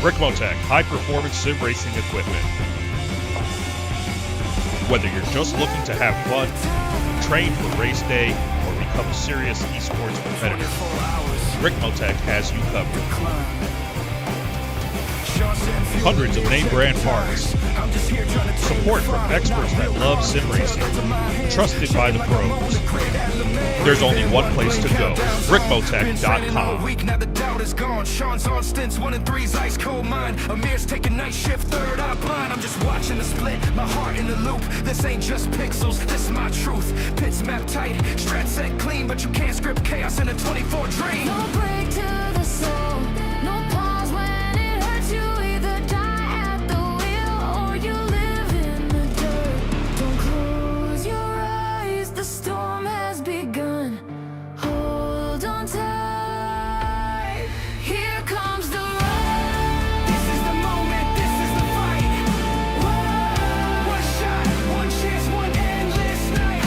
Ricmotech, high-performance sim racing equipment. Whether you're just looking to have fun, train for race day, or become a serious esports competitor, Ricmotech has you covered. Hundreds of name-brand parts, support from experts that love sim racing, trusted by the pros. There's only one place to go, ricmotech.com. Now the doubt is gone. Shaun's on stints, 1 and 3's ice cold mind. Ameer's taking night shift, third eye blind. I'm just watching the split, my heart in the loop. This ain't just pixels, this is my truth. Pits map tight, strat set clean, but you can't script chaos in a 24 dream. No break to the soul, no pause when it hurts. You either die at the wheel or you live in the dirt. Don't close your eyes, the storm has begun. Hold on tight, here comes the ride. This is the moment, this is the fight. One shot, one chance, one endless night.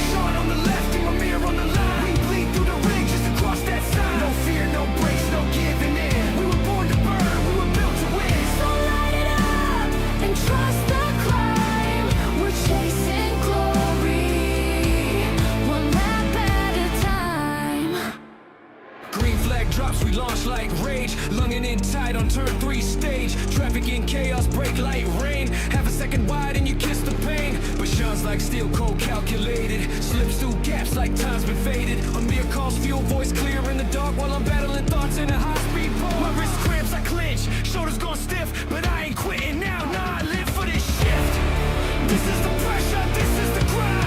Shaun on the left, Ameer on the line. We bleed through the ring just to cross that sign. No fear, no breaks, no giving in. We were born to burn, we were built to win. So light it up and trust the climb. We're chasing glory, one lap at a time. Green flag drops, we launch like rage. Lunging in tight on turn 3 stage. Traffic in chaos, brake light rain. Half a second wide and you kiss the pain. But Shaun's like steel cold calculated. Slips through gaps like time's been faded. Ameer calls fuel, voice clear in the dark while I'm battling thoughts in a high speed pole. My wrist cramps, I clench. Shoulders gone stiff, but I ain't quitting now. Nah, I live for this shift. This is the pressure, this is the grind.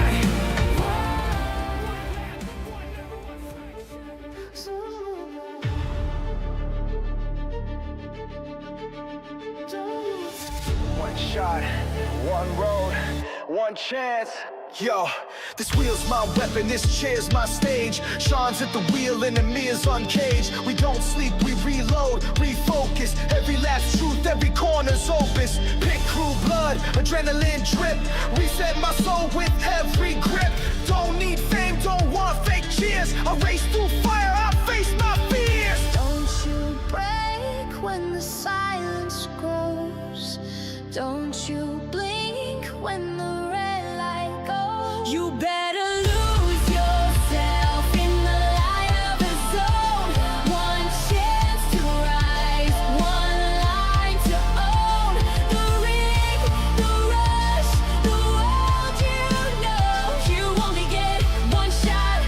One shot, one road, one chance. Yo, this wheel's my weapon, this chair's my stage. Shaun's at the wheel and Ameer's uncaged. We don't sleep, we reload, refocus. Every lap's truth, every corner's opus. Pit crew blood, adrenaline drip. Reset my soul with every grip. Don't need fame, don't want fake cheers. I race through fire, I face my fears. Don't you break when the silence grows. Don't you blink when the red light goes. You better lose yourself in the light of the zone. One chance to rise, one line to own. The rig, the rush, the world you know. You only get one shot,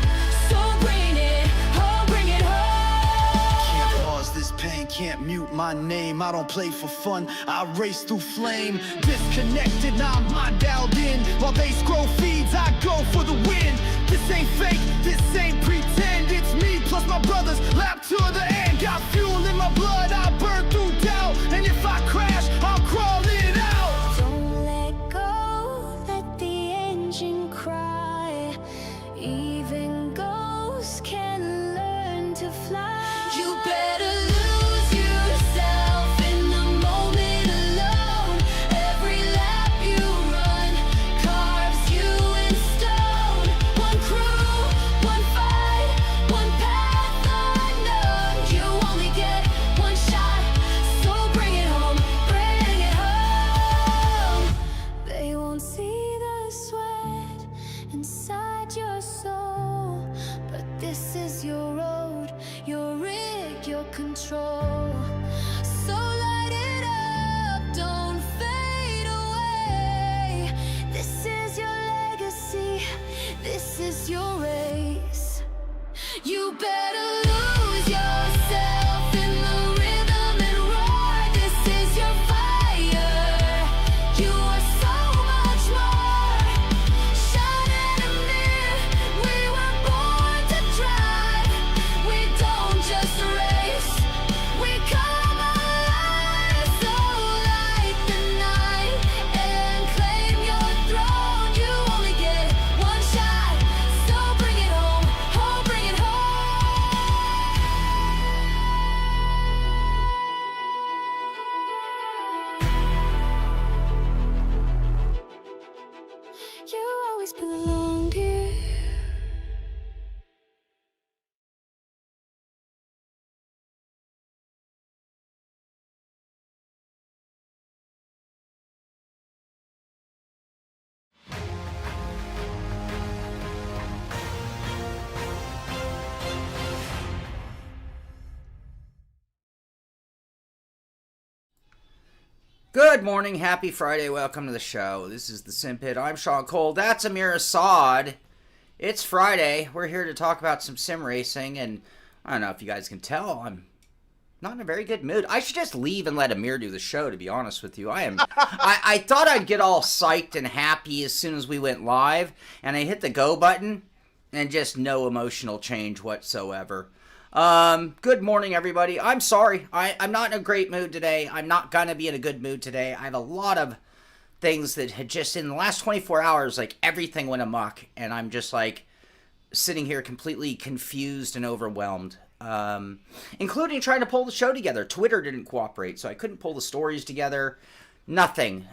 so bring it home, bring it home. Can't pause this pain, can't mute my name. I don't play for fun, I race through flame. Disconnected, now I'm mind dialed in. While they scroll feeds, I go for the win. This ain't fake, this ain't pretend. It's me plus my brothers, lap to the end. Got fuel in my blood, I burn through doubt. And if I crash, I'll crawl it out. Don't let go, let the engine cry. Even ghosts can learn to fly. You better lose yourself in the moment alone. Every lap you run carves you in stone. One crew, one fight, one path unknown. You only get one shot, so bring it home, bring it home. They won't see the sweat inside your soul, but this is your road, your rig, your control. So light it up, don't fade away. This is your legacy, this is your race. You better lose yourself in the rhythm and roar. This is your fire, you are so much more. Shaun and Ameer, we were born to drive. We don't just race, we come alive. So light the night and claim your throne. You only get one shot, so bring it home, bring it home. Good morning, happy Friday, welcome to the show. This is the Simpit. I'm Shaun Cole. That's Ameer Assad. It's Friday. We're here to talk about some sim racing, and I don't know if you guys can tell, I'm not in a very good mood. I should just leave and let Ameer do the show, to be honest with you. I thought I'd get all psyched and happy as soon as we went live, and I hit the go button, and just no emotional change whatsoever. Good morning, everybody. I'm sorry. I'm not in a great mood today. I'm not gonna be in a good mood today. I have a lot of things that had just, in the last 24 hours, like, everything went amok, and I'm just, like, sitting here completely confused and overwhelmed. Including trying to pull the show together. Twitter didn't cooperate, so I couldn't pull the stories together. Nothing.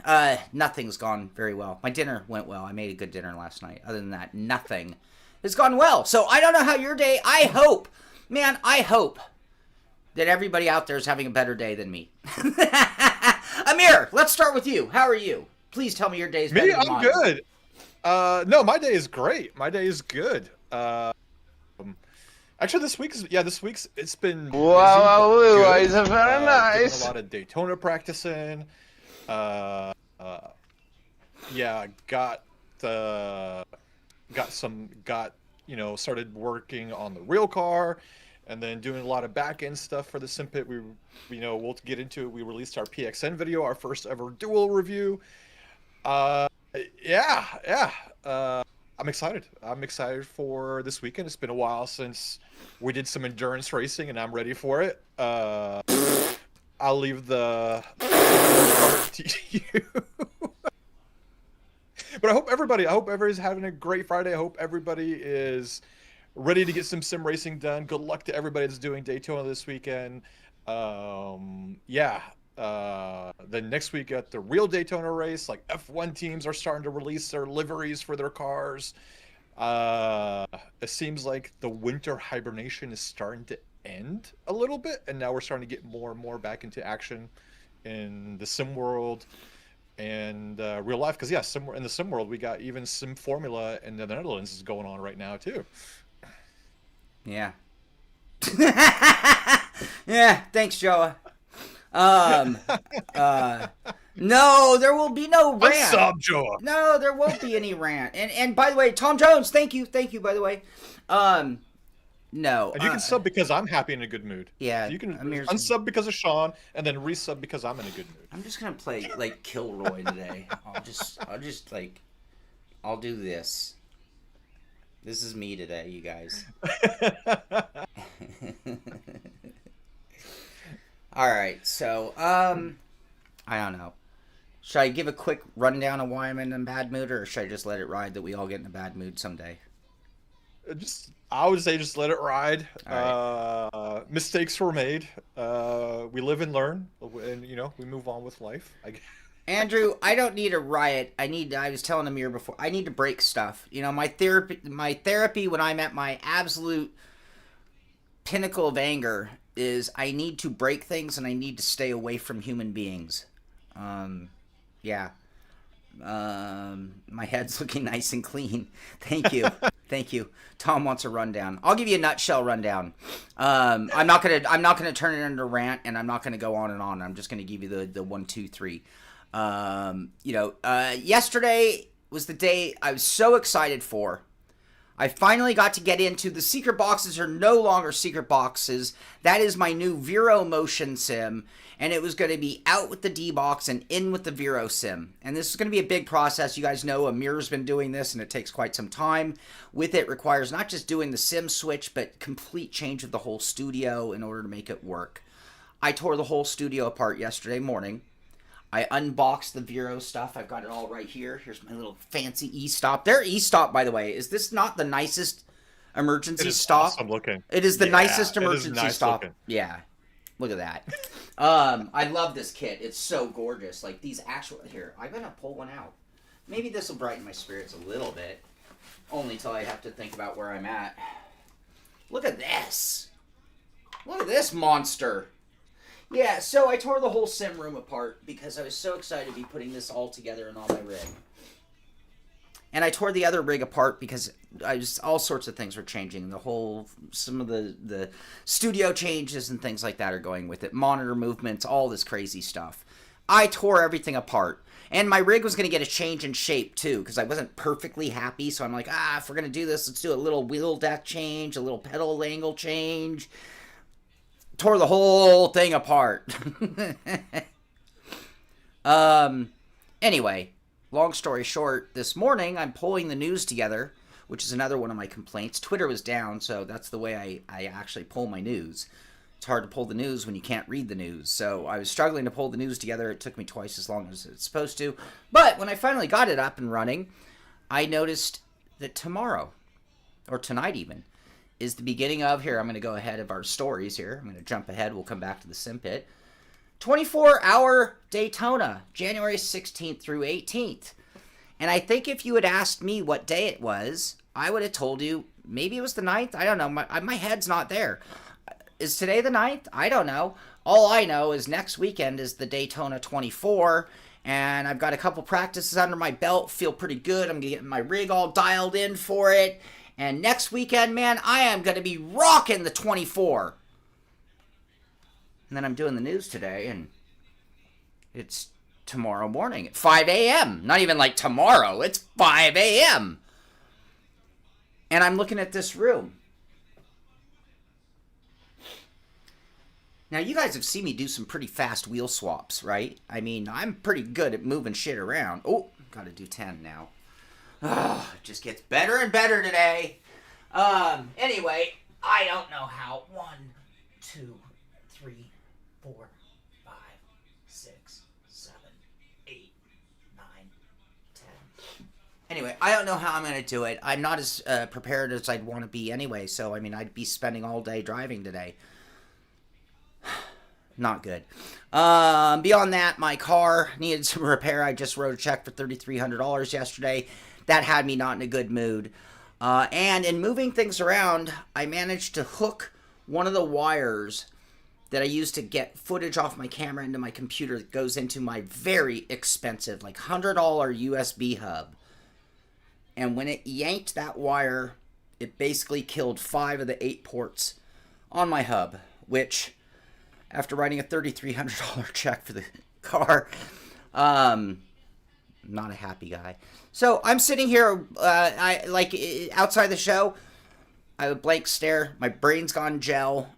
Nothing's gone very well. My dinner went well. I made a good dinner last night. Other than that, nothing has gone well. So I don't know how your day... I hope that everybody out there is having a better day than me. Ameer, let's start with you. How are you? Please tell me your day's better than mine. I'm good. No, my day is great. My day is good. Actually, this week's it's been wow, good. it's very nice. Doing a lot of Daytona practicing. Yeah, started working on the real car, and then doing a lot of back end stuff for the Simpit. We'll get into it. We released our PXN video, our first ever dual review. I'm excited. I'm excited for this weekend. It's been a while since we did some endurance racing, and I'm ready for it. I'll leave the part to you. But I hope everybody's having a great Friday. I hope everybody is ready to get some sim racing done. Good luck to everybody that's doing Daytona this weekend. Then next week at the real Daytona race, like, F1 teams are starting to release their liveries for their cars. It seems like the winter hibernation is starting to end a little bit, and now we're starting to get more and more back into action in the sim world and real life. Because in the sim world, we got even Sim Formula in the Netherlands is going on right now too. Yeah. Yeah, thanks, Joa. No, there will be no rant. What's up, Joa? No, there won't be any rant. And by the way, Tom Jones, thank you, by the way. No. And you can sub because I'm happy and in a good mood. Yeah. You can Ameer's... unsub because of Shaun, and then resub because I'm in a good mood. I'm just gonna play, like, Kilroy today. I'll do this. This is me today, you guys. Alright, so, I don't know. Should I give a quick rundown of why I'm in a bad mood, or should I just let it ride that we all get in a bad mood someday? I would say just let it ride. Right. Mistakes were made. We live and learn, and we move on with life. Andrew, I don't need a riot. I was telling Ameer before, I need to break stuff. My therapy when I'm at my absolute pinnacle of anger is I need to break things, and I need to stay away from human beings. Yeah. My head's looking nice and clean. Thank you. Thank you. Tom wants a rundown. I'll give you a nutshell rundown. I'm not gonna turn it into a rant, and I'm not gonna go on and on. I'm just gonna give you the 1, 2, 3. Yesterday was the day I was so excited for. I finally got to get into the secret boxes are no longer secret boxes. That is my new Vero motion sim, and it was going to be out with the D-box and in with the Vero sim. And this is going to be a big process. You guys know Ameer's been doing this, and it takes quite some time. With it requires not just doing the sim switch, but complete change of the whole studio in order to make it work. I tore the whole studio apart yesterday morning. I unboxed the Vero stuff. I've got it all right here. Here's my little fancy e-stop. Their e-stop, by the way, is this not the nicest emergency stop? Awesome looking. It is the nicest emergency stop. Looking. Yeah. Look at that. I love this kit. It's so gorgeous. Like, these actual... Here, I'm going to pull one out. Maybe this will brighten my spirits a little bit. Only till I have to think about where I'm at. Look at this. Look at this monster. Yeah, so I tore the whole sim room apart because I was so excited to be putting this all together in all my rig. And I tore the other rig apart because all sorts of things were changing. Some of the studio changes and things like that are going with it. Monitor movements, all this crazy stuff. I tore everything apart. And my rig was going to get a change in shape, too, because I wasn't perfectly happy. So I'm like, if we're going to do this, let's do a little wheel deck change, a little pedal angle change. Tore the whole thing apart. Anyway, long story short, this morning I'm pulling the news together, which is another one of my complaints. Twitter was down, so that's the way I actually pull my news. It's hard to pull the news when you can't read the news. So I was struggling to pull the news together. It took me twice as long as it's supposed to. But when I finally got it up and running, I noticed that tomorrow, or tonight even, is the beginning of, here, I'm going to go ahead of our stories here. I'm going to jump ahead. We'll come back to the Simpit. 24-hour Daytona, January 16th through 18th. And I think if you had asked me what day it was, I would have told you maybe it was the 9th. I don't know. My head's not there. Is today the 9th? I don't know. All I know is next weekend is the Daytona 24, and I've got a couple practices under my belt. Feel pretty good. I'm getting my rig all dialed in for it. And next weekend, man, I am going to be rocking the 24. And then I'm doing the news today, and it's tomorrow morning at 5 a.m. Not even like tomorrow. It's 5 a.m. And I'm looking at this room. Now, you guys have seen me do some pretty fast wheel swaps, right? I mean, I'm pretty good at moving shit around. Oh, got to do 10 now. Oh, it just gets better and better today. Anyway, I don't know how. 1, 2, 3, 4, 5, 6, 7, 8, 9, 10. Anyway, I don't know how I'm going to do it. I'm not as prepared as I'd want to be anyway, so, I mean, I'd be spending all day driving today. Not good. Beyond that, my car needed some repair. I just wrote a check for $3,300 yesterday. That had me not in a good mood. And in moving things around, I managed to hook one of the wires that I use to get footage off my camera into my computer that goes into my very expensive, like $100 USB hub. And when it yanked that wire, it basically killed 5 of the 8 ports on my hub, which, after writing a $3,300 check for the car, not a happy guy. So I'm sitting here, outside the show, I have a blank stare. My brain's gone gel.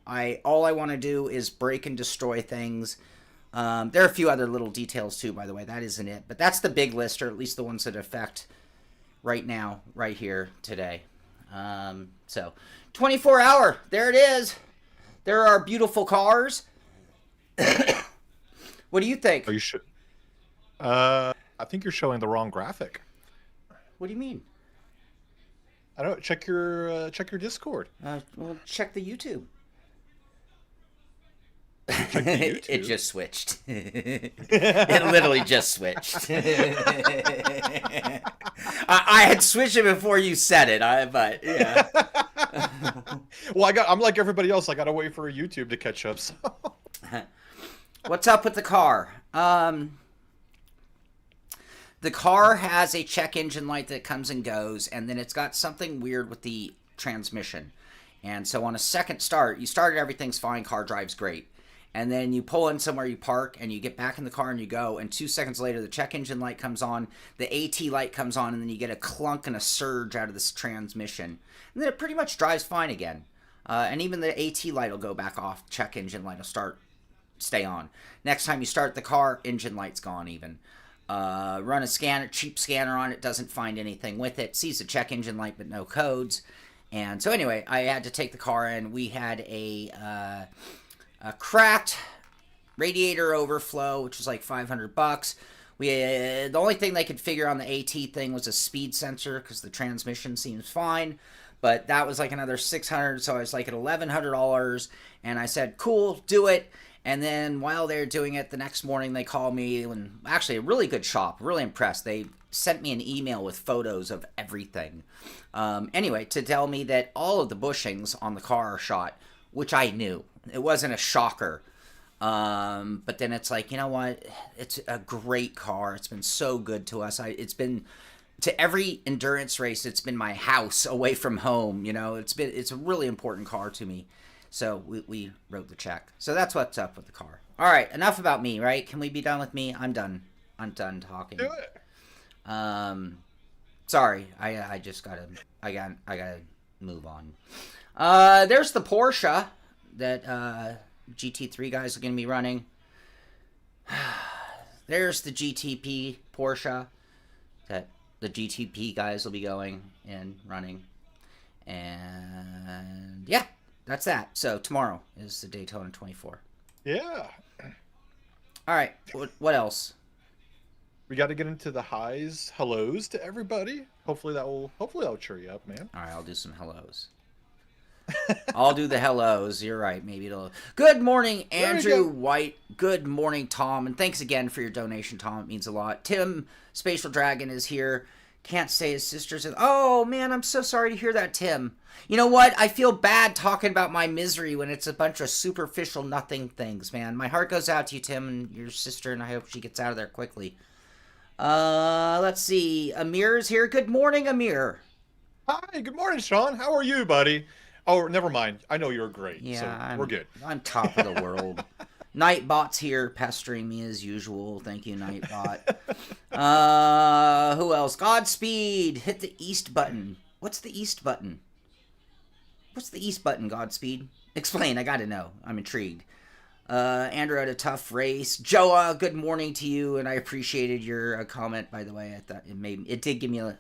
All I want to do is break and destroy things. There are a few other little details too, by the way. That isn't it, but that's the big list, or at least the ones that affect right now, right here today. So 24-hour, there it is. There are beautiful cars. What do you think? Are you sure? I think you're showing the wrong graphic. What do you mean? I don't know. Check your Discord. Well, check the YouTube. Check the YouTube. It just switched. It literally just switched. I had switched it before you said it. But yeah. Well, I'm like everybody else. I gotta wait for YouTube to catch up. So. What's up with the car? The car has a check engine light that comes and goes, and then it's got something weird with the transmission. And so on a second start, you started, everything's fine, car drives great. And then you pull in somewhere, you park, and you get back in the car and you go, and 2 seconds later the check engine light comes on, the AT light comes on, and then you get a clunk and a surge out of this transmission. And then it pretty much drives fine again. And even the AT light will go back off, check engine light will stay on. Next time you start the car, engine light's gone even. Run a cheap scanner on it, doesn't find anything with it, sees the check engine light but no codes. And so anyway, I had to take the car in. We had a cracked radiator overflow, which was like $500. The only thing they could figure on the AT thing was a speed sensor, because the transmission seems fine, but that was like another $600, so I was like at $1,100, and I said, cool, do it. And then while they're doing it, the next morning they called me, and actually a really good shop, really impressed. They sent me an email with photos of everything. Anyway, to tell me that all of the bushings on the car are shot, which I knew. It wasn't a shocker. But then it's like, you know what? It's a great car. It's been so good to us. It's been to every endurance race. It's been my house away from home. You know, it's a really important car to me. So we wrote the check. So that's what's up with the car. All right, enough about me, right? Can we be done with me? I'm done. I'm done talking. Do it. Sorry, I just gotta move on. There's the Porsche that GT3 guys are gonna be running. There's the GTP Porsche that the GTP guys will be going and running. And yeah, that's that. So tomorrow is the Daytona 24. Yeah. All right, what else? We got to get into the highs, hellos to everybody. Hopefully that'll cheer you up, man. All right, I'll do some hellos. I'll do the hellos. You're right. Maybe it'll. Good morning, Andrew White. Good morning, Tom. And thanks again for your donation, Tom. It means a lot. Tim, Spatial Dragon, is here. Can't say his sister's. Oh, man, I'm so sorry to hear that, Tim. You know what? I feel bad talking about my misery when it's a bunch of superficial nothing things, man. My heart goes out to you, Tim, and your sister, and I hope she gets out of there quickly. Let's see. Ameer's here. Good morning, Ameer. Hi, good morning, Shaun. How are you, buddy? Oh, never mind. I know you're great. Yeah, so we're good. I'm top of the world. Nightbot's here pestering me as usual. Thank you, Nightbot. Who else? Godspeed. Hit the east button. What's the east button? What's the east button, Godspeed? Explain. I gotta know. I'm intrigued. Andrew had a tough race. Joa, good morning to you, and I appreciated your comment, by the way. I thought it did give me a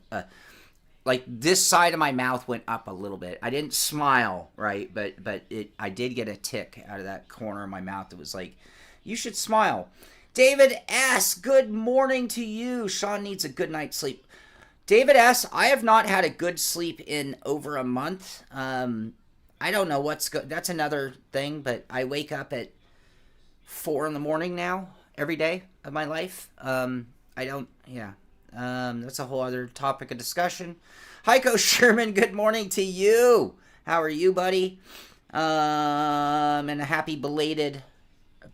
like this side of my mouth went up a little bit. I didn't smile, right? But I did get a tick out of that corner of my mouth that was like, you should smile. David S., good morning to you. Shaun needs a good night's sleep. David S., I have not had a good sleep in over a month. I don't know what's good. That's another thing, but I wake up at 4 a.m. now, every day of my life. That's a whole other topic of discussion. Heiko Sherman, good morning to you. How are you, buddy? And a happy belated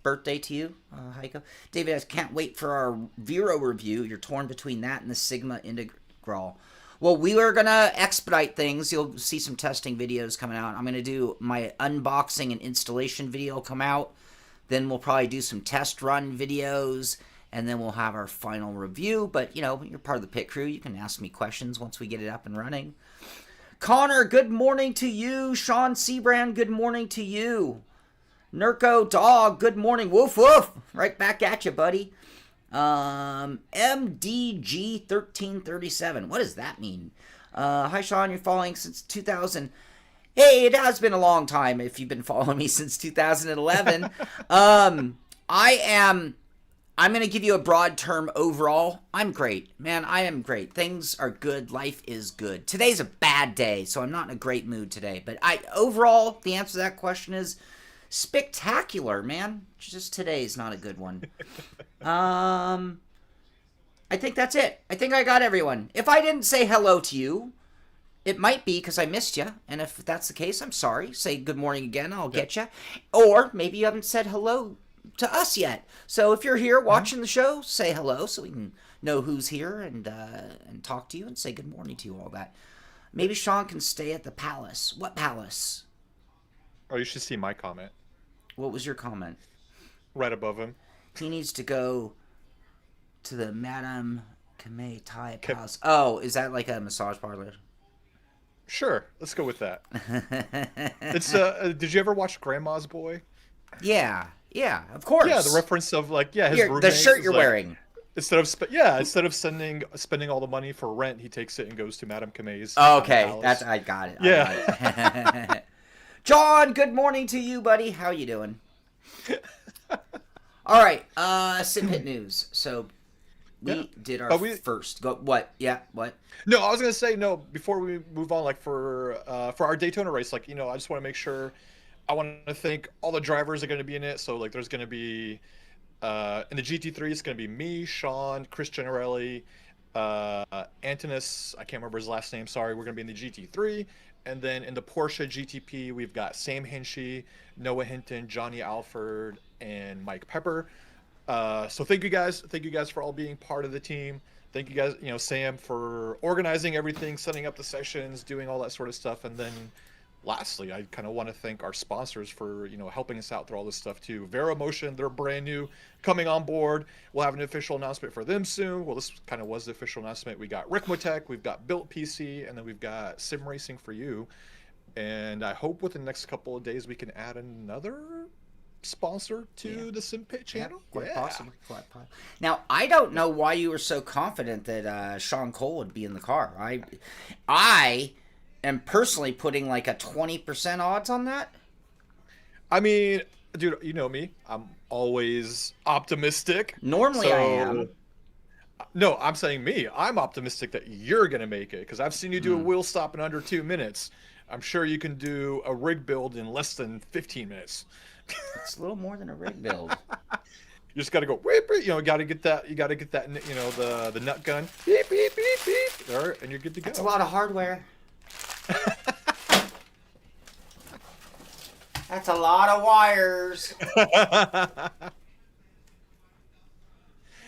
birthday to you, Heiko. David, I can't wait for our Vero review. You're torn between that and the Sigma Integral. Well, we are going to expedite things. You'll see some testing videos coming out. I'm going to do my unboxing and installation video come out. Then we'll probably do some test run videos. And then we'll have our final review. But, you're part of the pit crew. You can ask me questions once we get it up and running. Connor, good morning to you. Sean Seabrand, good morning to you. Nurko Dog, good morning. Woof, woof. Right back at you, buddy. MDG1337. What does that mean? Hi, Sean. You're following since 2000. Hey, it has been a long time if you've been following me since 2011. I'm going to give you a broad term overall. I'm great. Man, I am great. Things are good. Life is good. Today's a bad day, so I'm not in a great mood today. But overall, the answer to that question is spectacular, man. Just today's not a good one. I think that's it. I think I got everyone. If I didn't say hello to you, it might be because I missed you. And if that's the case, I'm sorry. Say good morning again. I'll get you. Or maybe you haven't said hello to us yet. So if you're here watching the show, say hello so we can know who's here and talk to you and say good morning to you, all that. Maybe Shaun can stay at the palace. What palace? Oh, you should see my comment. What was your comment? Right above him. He needs to go to the Madame Kamei Thai Palace. Oh, is that like a massage parlor? Sure, let's go with that. It's did you ever watch Grandma's Boy? Yeah, of course. Yeah, the reference of his roommate. The shirt you're wearing. Instead of spending all the money for rent, he takes it and goes to Madame Kamei's. Oh, okay, I got it. Yeah. I got it. John, good morning to you, buddy. How you doing? All right, Simpit news. So we did our first. Go, what? Yeah, what? No, I was gonna say before we move on. Like for our Daytona race, I just want to make sure. I want to thank all the drivers that are going to be in it. So there's going to be in the GT3, it's going to be me, Shaun, Chris Generelli, Antonis. I can't remember his last name. Sorry, we're going to be in the GT3. And then in the Porsche GTP, we've got Sam Hinchey, Noah Hinton, Johnny Alford, and Mike Pepper. So thank you guys. Thank you guys for all being part of the team. Thank you guys, Sam, for organizing everything, setting up the sessions, doing all that sort of stuff. And then lastly, I kind of want to thank our sponsors for, helping us out through all this stuff too. Vero Motion, they're brand new, coming on board. We'll have an official announcement for them soon. Well, this kind of was the official announcement. We got Ricmotech, we've got Built PC, and then we've got Sim Racing for You. And I hope within the next couple of days we can add another sponsor to the Simpit channel. Quite possibly. Now, I don't know why you were so confident that Shaun Cole would be in the car. I am personally putting like a 20% odds on that. I mean, dude, you know me. I'm always optimistic. Normally I am. No, I'm saying me. I'm optimistic that you're going to make it because I've seen you do a wheel stop in under 2 minutes. I'm sure you can do a rig build in less than 15 minutes. It's a little more than a rig build. You just got to go, beep, beep, got to get that, the nut gun, beep, beep, beep, beep, there, and you're good to go. That's a lot of hardware. That's a lot of wires.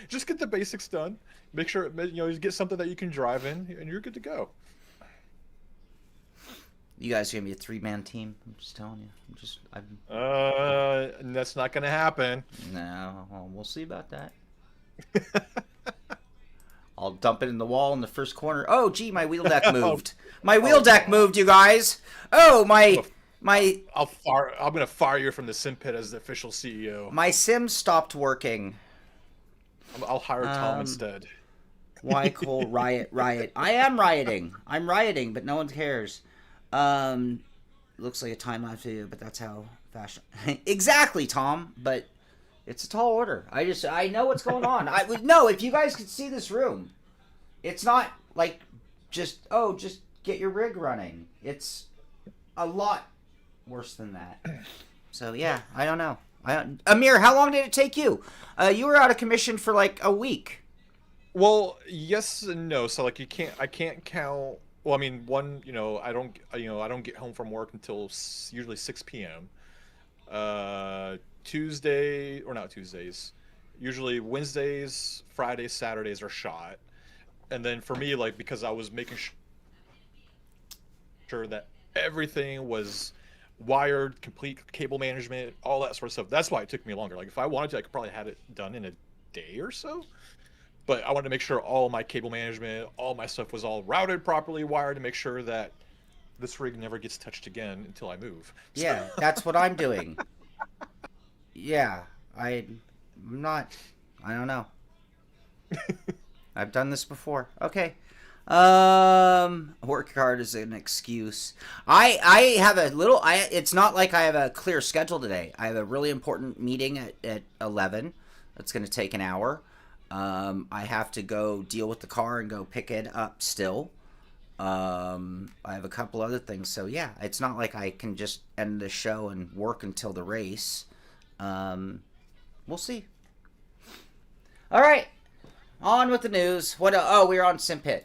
Just get the basics done. Make sure, you get something that you can drive in, and you're good to go. You guys are gonna be a 3-man team. I'm just telling you. That's not gonna happen. No, well, we'll see about that. I'll dump it in the wall in the first corner. Oh, gee, my wheel deck moved. My wheel deck moved, you guys. Oh, my. I'm gonna fire you from the Simpit as the official CEO. My sim stopped working. I'll hire Tom instead. Why Cole riot? I am rioting. I'm rioting, but no one cares. Looks like a time lapse video, but that's how fashion. Exactly, Tom. But it's a tall order. I know what's going on. No, if you guys could see this room, it's not like just get your rig running. It's a lot worse than that. So yeah, I don't know. Ameer, how long did it take you? You were out of commission for like a week. Well, yes and no. So like I can't count. Well, I mean, I don't get home from work until usually 6 p.m. Tuesday, or not Tuesdays, usually Wednesdays, Fridays, Saturdays are shot. And then for me, like, because I was making sure that everything was wired, complete cable management, all that sort of stuff. That's why it took me longer. Like, if I wanted to, I could probably have it done in a day or so. But I wanted to make sure all my cable management, all my stuff was all routed properly, wired, to make sure that this rig never gets touched again until I move. Yeah, that's what I'm doing. Yeah, I'm not. I don't know. I've done this before. Okay. Work hard is an excuse. I have a little. It's not like I have a clear schedule today. I have a really important meeting at 11. That's going to take an hour. I have to go deal with the car and go pick it up still. I have a couple other things. So, yeah, it's not like I can just end the show and work until the race. We'll see. All right. On with the news. We're on Simpit.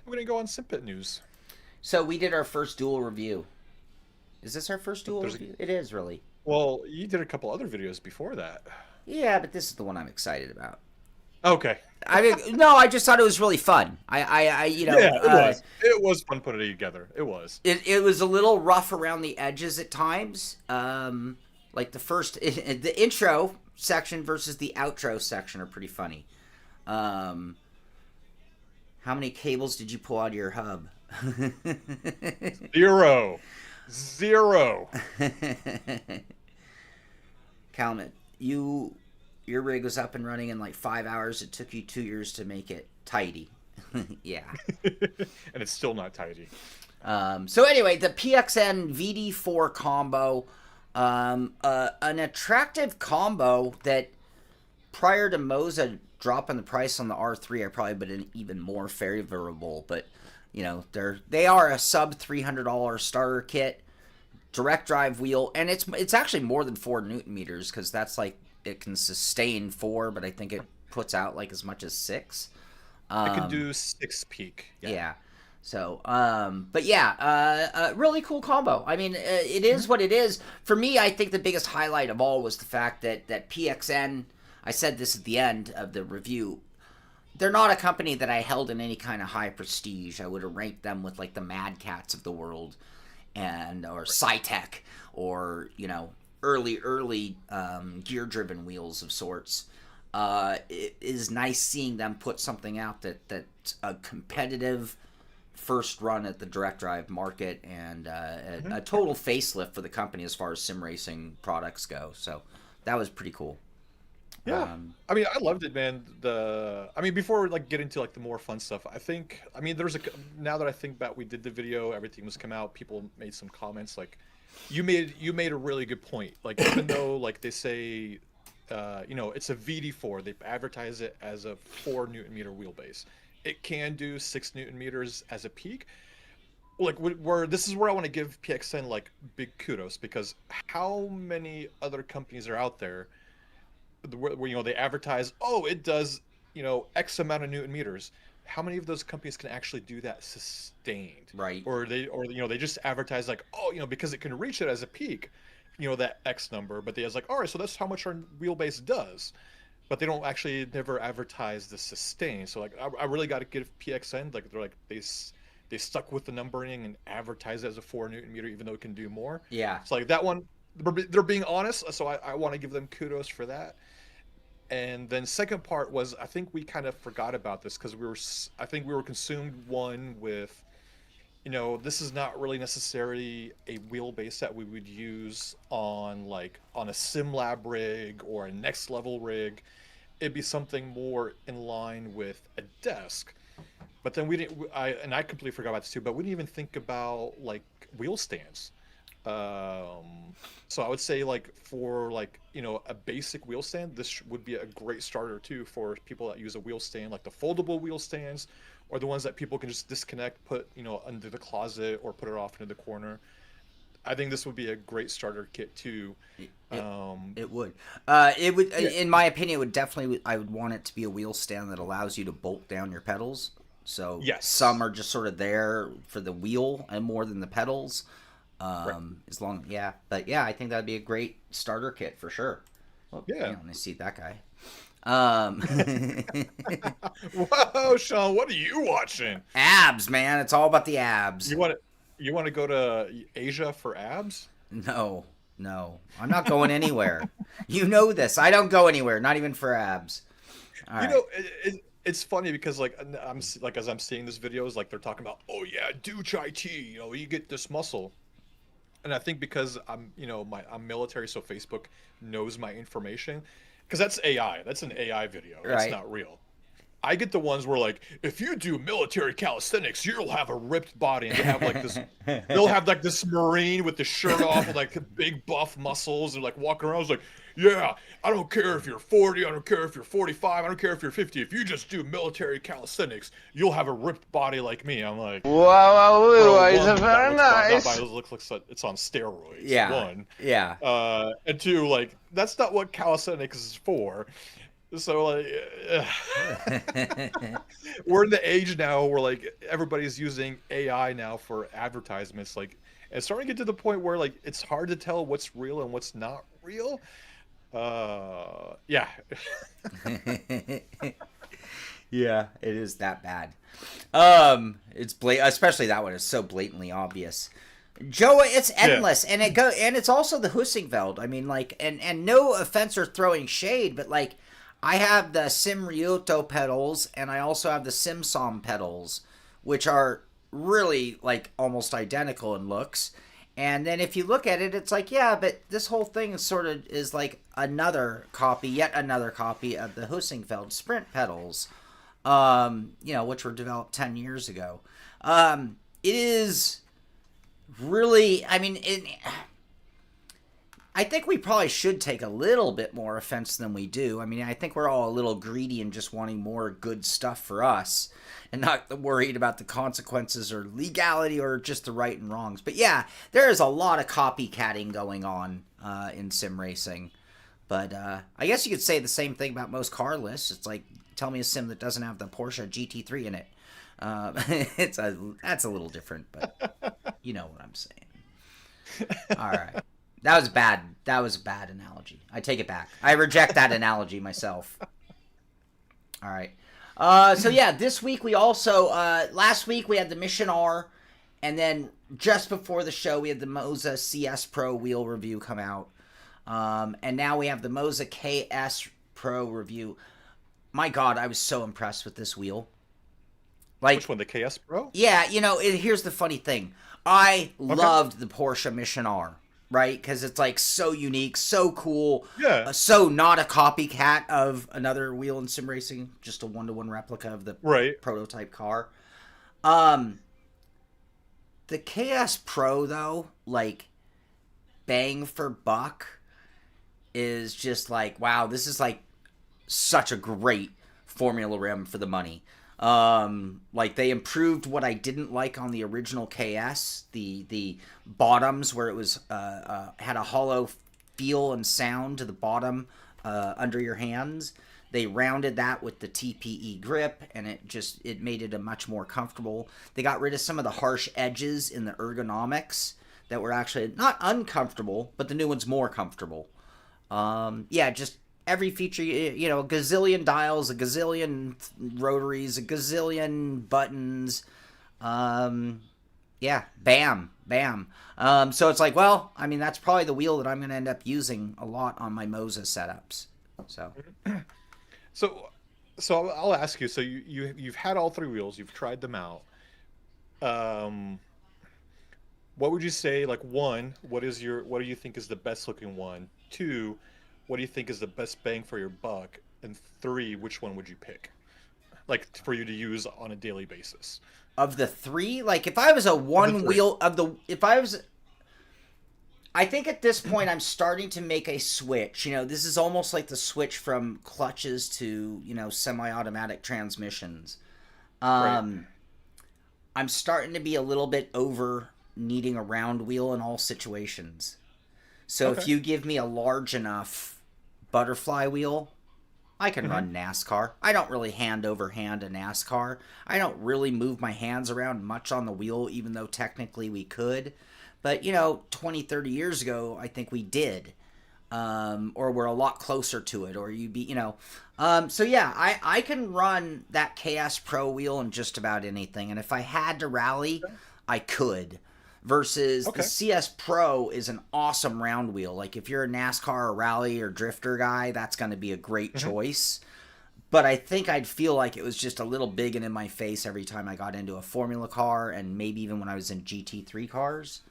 We're going to go on Simpit news. So, we did our first dual review. Is this our first dual review? It is, really. Well, you did a couple other videos before that. Yeah, but this is the one I'm excited about. Okay. I mean, no, I just thought it was really fun. Yeah, it was. It was fun putting it together. It was. It was a little rough around the edges at times. Like the intro section versus the outro section are pretty funny. How many cables did you pull out of your hub? Zero. Calmet, your rig was up and running in like 5 hours. It took you 2 years to make it tidy. Yeah. And it's still not tidy. So anyway, the PXN VD4 combo, an attractive combo that prior to Moza dropping the price on the R3, I probably been even more favorable. But they are a sub $300 starter kit, direct drive wheel, and it's actually more than 4 Newton meters because that's like it can sustain 4, but I think it puts out like as much as 6. It can do 6 peak. Yeah. So, but yeah, really cool combo. I mean, it is what it is. For me, I think the biggest highlight of all was the fact that PXN, I said this at the end of the review, they're not a company that I held in any kind of high prestige. I would have ranked them with like the Mad Cats of the world. and or Cytec, or early gear driven wheels of sorts. It is nice seeing them put something out that's a competitive first run at the direct drive market, and a total facelift for the company as far as sim racing products go. So that was pretty cool. Yeah, I mean, I loved it, man. Before we get into the more fun stuff, now that I think about, we did the video, everything was come out, people made some comments. You made a really good point. Even though they say, it's a VD4, they advertise it as a 4 Newton meter wheelbase. It can do 6 Newton meters as a peak. This is where I want to give PXN big kudos, because how many other companies are out there where they advertise, oh, it does X amount of Newton meters. How many of those companies can actually do that sustained? Right. Or they just advertise because it can reach it as a peak, that X number, but they was all right, so that's how much our wheelbase does. But they don't actually never advertise the sustain. So I really got to give PXN, they stuck with the numbering and advertise it as a 4 Newton meter, even though it can do more. Yeah. It's that one, they're being honest, so I want to give them kudos for that. And then second part was, I think we kind of forgot about this because we were consumed with, this is not really necessarily a wheelbase that we would use on a sim lab rig or a next level rig. It'd be something more in line with a desk. But then I completely forgot about this too, but we didn't even think about wheel stands. So I would say for a basic wheel stand, this would be a great starter too for people that use a wheel stand, the foldable wheel stands, or the ones that people can just disconnect, put under the closet, or put it off into the corner. I think this would be a great starter kit too. It would. It would. Yeah. In my opinion, it would definitely. I would want it to be a wheel stand that allows you to bolt down your pedals. So yes. Some are just sort of there for the wheel and more than the pedals. Right. But I think that'd be a great starter kit for sure. Well, yeah. I see that guy. Whoa, Sean, what are you watching? Abs, man. It's all about the abs. You want to go to Asia for abs? No. I'm not going anywhere. You know this. I don't go anywhere, not even for abs. All right. It's funny because as I'm seeing these videos, they're talking about, oh yeah, do chai tea, you get this muscle. And I think because I'm military, so Facebook knows my information, because that's AI. That's an AI video. That's right. Not real. I get the ones where if you do military calisthenics, you'll have a ripped body, and they have this. They'll have this Marine with the shirt off with big buff muscles and walking around. It's yeah, I don't care if you're 40, I don't care if you're 45, I don't care if you're 50. If you just do military calisthenics, you'll have a ripped body like me. I'm wow, it's very nice. That looks like it's on steroids. Yeah. One. Yeah. And two, that's not what calisthenics is for. So we're in the age now where everybody's using AI now for advertisements. It's starting to get to the point where it's hard to tell what's real and what's not real. Yeah. Yeah, it is that bad. It's especially that one is so blatantly obvious. Joe, it's endless, yeah. And it's also the Husingfeld. I mean, and no offense or throwing shade, but I have the Sim Ryuto pedals, and I also have the Simsom pedals, which are really almost identical in looks. And then if you look at it, it's yeah, but this whole thing is yet another copy of the Husingfeld Sprint pedals, which were developed 10 years ago. It is really, I think we probably should take a little bit more offense than we do. I think we're all a little greedy and just wanting more good stuff for us and not worried about the consequences or legality or just the right and wrongs. But yeah, there is a lot of copycatting going on in sim racing. But I guess you could say the same thing about most car lists. It's tell me a sim that doesn't have the Porsche GT3 in it. That's a little different, but you know what I'm saying. All right. That was bad. That was a bad analogy. I take it back. I reject that analogy myself. All right. So yeah, this week we also last week we had the Mission R, And then just before the show, we had the Moza CS Pro wheel review come out. And now we have the Moza KS Pro review. My God, I was so impressed with this wheel. Like, which one, the KS Pro? Yeah, here's the funny thing. I loved the Porsche Mission R, right? Because it's like so unique, so cool. Yeah. So not a copycat of another wheel in sim racing, just a one-to-one replica of the prototype car. The KS Pro, though, like, bang for buck is just like, wow, this is like such a great Formula rim for the money. Like, they improved what I didn't like on the original KS, the bottoms where it was had a hollow feel and sound to the bottom under your hands. They rounded that with the TPE grip, and it made it a much more comfortable. They got rid of some of the harsh edges in the ergonomics that were actually not uncomfortable, but the new one's more comfortable. Just every feature, a gazillion dials, a gazillion rotaries, a gazillion buttons. Bam. So it's like, well, I mean, that's probably the wheel that I'm going to end up using a lot on my Moza setups. So I'll ask you. So you've had all three wheels. You've tried them out. What would you say? Like, one, what do you think is the best looking one? Two, what do you think is the best bang for your buck? And three, which one would you pick? Like, for you to use on a daily basis. Of the three, like, if I was a one wheel I think at this point I'm starting to make a switch. This is almost like the switch from clutches to, semi-automatic transmissions. I'm starting to be a little bit over needing a round wheel in all situations. So if you give me a large enough butterfly wheel, I can run NASCAR. I don't really hand over hand a NASCAR. I don't really move my hands around much on the wheel, even though technically we could. But, 20, 30 years ago, I think we did. Or we're a lot closer to it. Or you'd be, I can run that KS Pro wheel in just about anything. And if I had to rally, I could. Versus the CS Pro is an awesome round wheel. Like, if you're a NASCAR or rally or drifter guy, that's going to be a great choice. But I think I'd feel like it was just a little big and in my face every time I got into a Formula car, and maybe even when I was in GT3 cars.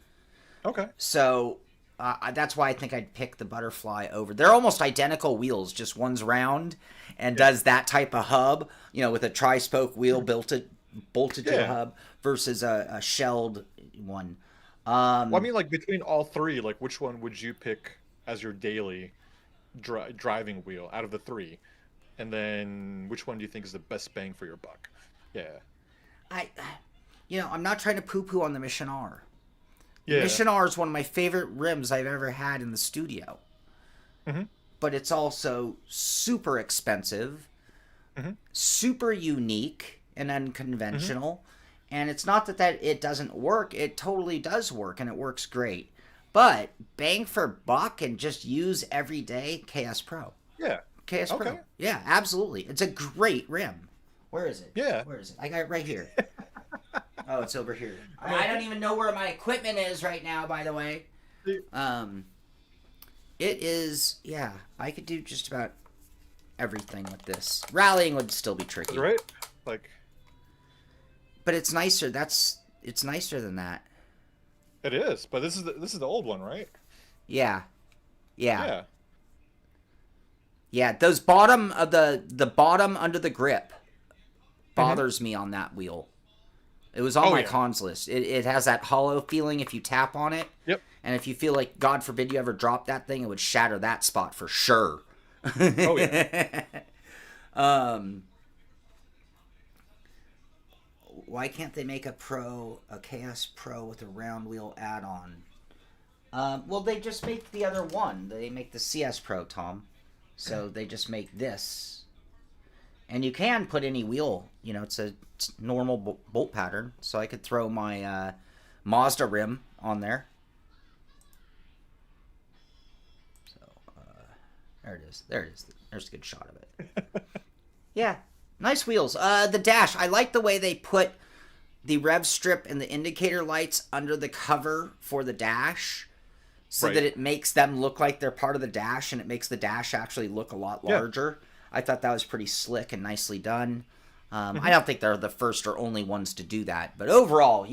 Okay. So that's why I think I'd pick the butterfly over. They're almost identical wheels, just one's round and does that type of hub, with a tri-spoke wheel bolted to a hub versus a shelled one. Well, I mean, like, between all three, like, which one would you pick as your daily driving wheel out of the three? And then which one do you think is the best bang for your buck? Yeah. I'm not trying to poo-poo on the Mission R. Yeah. Mission R is one of my favorite rims I've ever had in the studio. But it's also super expensive, super unique and unconventional. And it's not that it doesn't work. It totally does work, and it works great. But bang for buck and just use every day, KS Pro. Yeah. KS Pro. Yeah, absolutely. It's a great rim. Where is it? Yeah. Where is it? I got it right here. Oh, it's over here. I don't even know where my equipment is right now, by the way. It is, I could do just about everything with this. Rallying would still be tricky. Right? Like... But it's nicer. It's nicer than that. It is, but this is the old one, right? Yeah. Those bottom of the bottom under the grip bothers me on that wheel. It was on my cons list. It has that hollow feeling if you tap on it. Yep. And if you feel like, God forbid you ever drop that thing, it would shatter that spot for sure. Oh yeah. Why can't they make a KS Pro with a round wheel add-on? Well, they just make the other one. They make the CS Pro, Tom. So they just make this. And you can put any wheel. It's a normal bolt pattern. So I could throw my Mazda rim on there. So, there it is. There's a good shot of it. Yeah. Nice wheels. The dash. I like the way they put the rev strip and the indicator lights under the cover for the dash, so that it makes them look like they're part of the dash, and it makes the dash actually look a lot larger. I thought that was pretty slick and nicely done. I don't think they're the first or only ones to do that, but overall,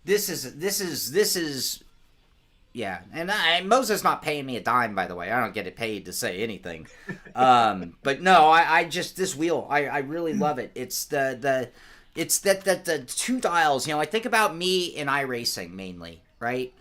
this is. Yeah, and Moses not paying me a dime, by the way. I don't get it paid to say anything. But no, I just, this wheel, I really love it. It's the two dials. You know, I think about me in iRacing mainly, right?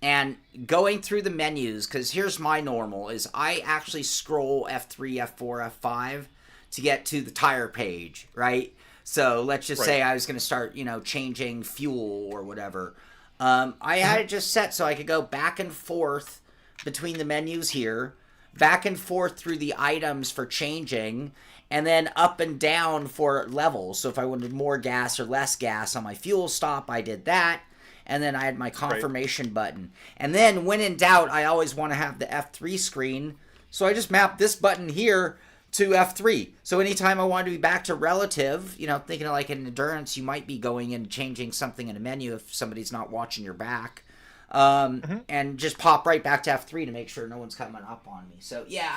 And going through the menus, because here's my normal, is I actually scroll F3, F4, F5 to get to the tire page, right? So let's just say I was going to start, changing fuel or whatever. I had it just set so I could go back and forth between the menus here, back and forth through the items for changing, and then up and down for levels. So if I wanted more gas or less gas on my fuel stop, I did that. And then I had my confirmation button. And then when in doubt, I always want to have the F3 screen. So I just map this button here to F3. So anytime I wanted to be back to relative, thinking of like in endurance, you might be going and changing something in a menu if somebody's not watching your back. And just pop right back to F3 to make sure no one's coming up on me. So yeah,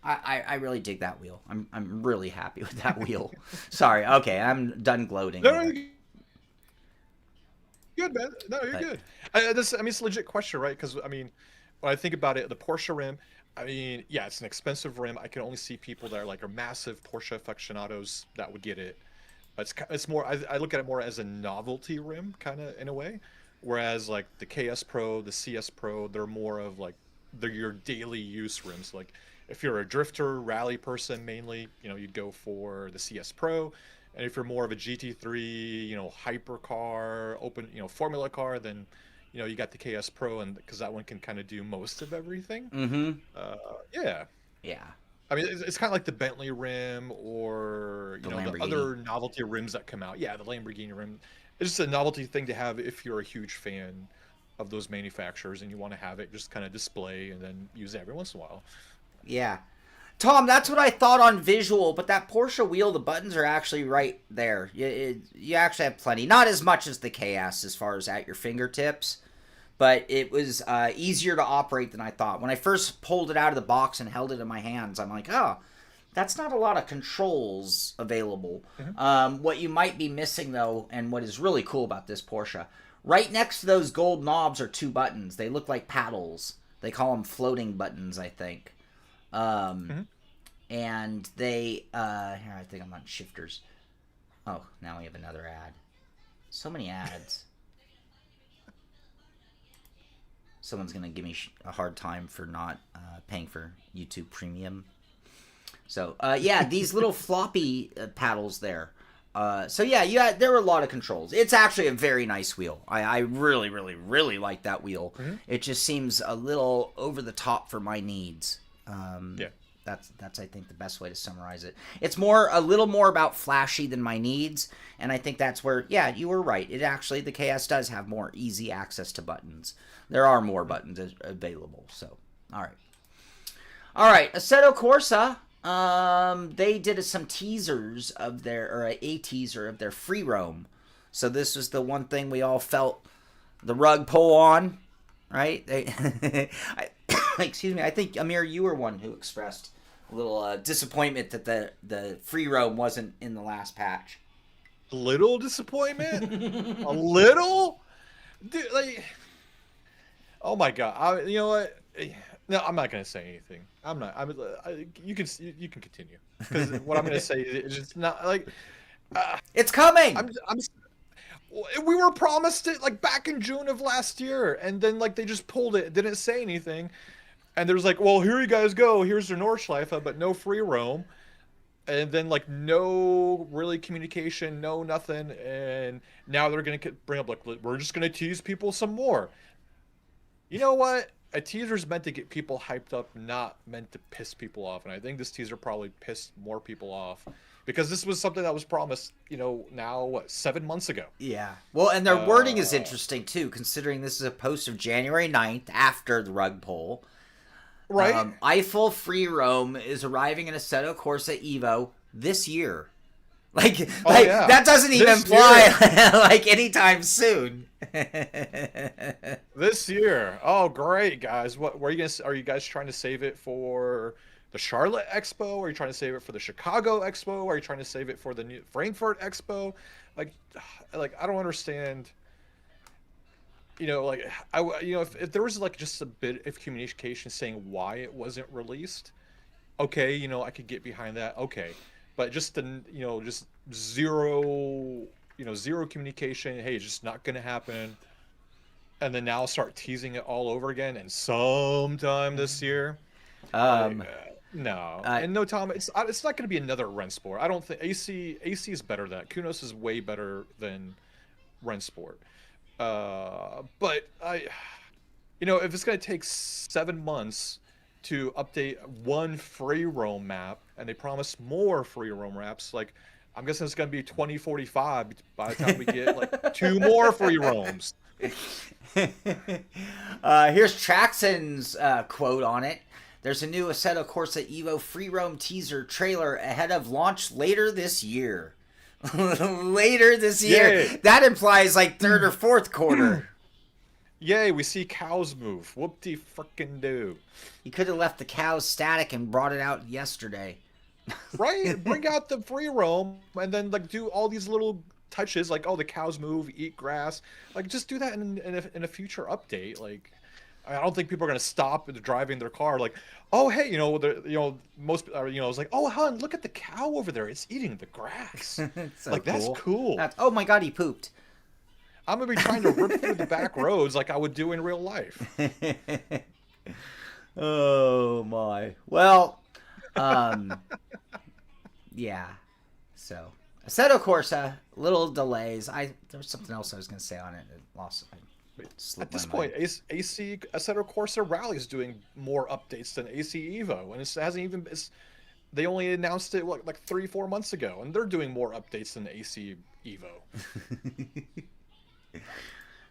I really dig that wheel. I'm really happy with that wheel. Sorry. Okay, I'm done gloating. No, you're good, man. No, you're good. It's a legit question, right? Because when I think about it, the Porsche rim, it's an expensive rim. I can only see people that are massive Porsche aficionados that would get it. But it's more, I look at it more as a novelty rim, kind of in a way. Whereas like the KS Pro, the CS Pro, they're more of they're your daily use rims. Like if you're a drifter, rally person mainly, you'd go for the CS Pro. And if you're more of a GT3, hypercar, open, formula car, then you got the KS Pro, and because that one can kind of do most of everything. Yeah. It's kind of like the Bentley rim or the other novelty rims that come out. Yeah, the Lamborghini rim. It's just a novelty thing to have if you're a huge fan of those manufacturers and you want to have it just kind of display and then use it every once in a while. Yeah. Tom, that's what I thought on visual, but that Porsche wheel, the buttons are actually right there. You actually have plenty. Not as much as the KS as far as at your fingertips, but it was easier to operate than I thought. When I first pulled it out of the box and held it in my hands, I'm like, oh, that's not a lot of controls available. What you might be missing, though, and what is really cool about this Porsche, right next to those gold knobs are two buttons. They look like paddles. They call them floating buttons, I think. And they, here, I think I'm on shifters. Oh, now we have another ad. So many ads. Someone's going to give me a hard time for not paying for YouTube Premium. So, yeah, these little floppy paddles there. So, yeah, there were a lot of controls. It's actually a very nice wheel. I really, really, really like that wheel. It just seems a little over the top for my needs. That's I think the best way to summarize it. It's a little more about flashy than my needs, and I think that's where, yeah, you were right. It actually, the KS does have more easy access to buttons. There are more buttons available. So, all right, Assetto Corsa. They did some teasers of a teaser of their free roam. So this was the one thing we all felt the rug pull on, right? Excuse me. I think, Ameer, you were one who expressed a little disappointment that the free roam wasn't in the last patch. A little disappointment? A little? Dude, oh my god. You know what? No, I'm not gonna say anything. I'm not. You can continue, because what I'm gonna say is just not it's coming. We were promised it back in June of last year, and then they just pulled it. Didn't say anything, and there's well, here you guys go. Here's the Nordschleife, but no free roam, and then no really communication, no nothing, and now they're gonna bring up we're just gonna tease people some more. You know what? A teaser is meant to get people hyped up, not meant to piss people off. And I think this teaser probably pissed more people off, because this was something that was promised, now, 7 months ago. Yeah. Well, and their wording is interesting, too, considering this is a post of January 9th after the rug pull. Right. Eiffel Free Roam is arriving in Assetto Corsa Evo this year. Yeah. That doesn't even This imply like anytime soon. This year. Oh, great, guys. What were you gonna? Are you guys trying to save it for the Charlotte Expo? Are you trying to save it for the Chicago Expo? Are you trying to save it for the new Frankfurt Expo? Like, I don't understand. If there was like just a bit of communication saying why it wasn't released, okay, I could get behind that. Okay, but just just zero communication. Hey, it's just not gonna happen. And then now start teasing it all over again, and sometime this year. No, and no, Tom, it's not going to be another Rensport. I don't think AC is better than that. Kunos is way better than Rensport. But if it's going to take 7 months to update one free roam map, and they promise more free roam maps, like I'm guessing it's going to be 2045 by the time we get like 2 more free roams. Here's Traxon's quote on it. There's a new Assetto Corsa Evo free roam teaser trailer ahead of launch later this year. Later this year. Yay. That implies like third or fourth quarter. Yay, we see cows move. Whoop-de-frickin-do. You could have left the cows static and brought it out yesterday. Right? Bring out the free roam and then like do all these little touches like, oh, the cows move, eat grass. Like, just do that in a future update. Like, I don't think people are gonna stop driving their car. Like, oh, hey, most it's like, oh, hon, look at the cow over there. It's eating the grass. So like, cool. that's cool. Oh my God, he pooped. I'm gonna be trying to rip through the back roads like I would do in real life. Oh my. Well, yeah. So Assetto Corsa, little delays. There was something else I was going to say on it. It lost. At this point, AC Assetto Corsa Rally is doing more updates than AC Evo, and it hasn't even. They only announced it like 3-4 months ago, and they're doing more updates than AC Evo.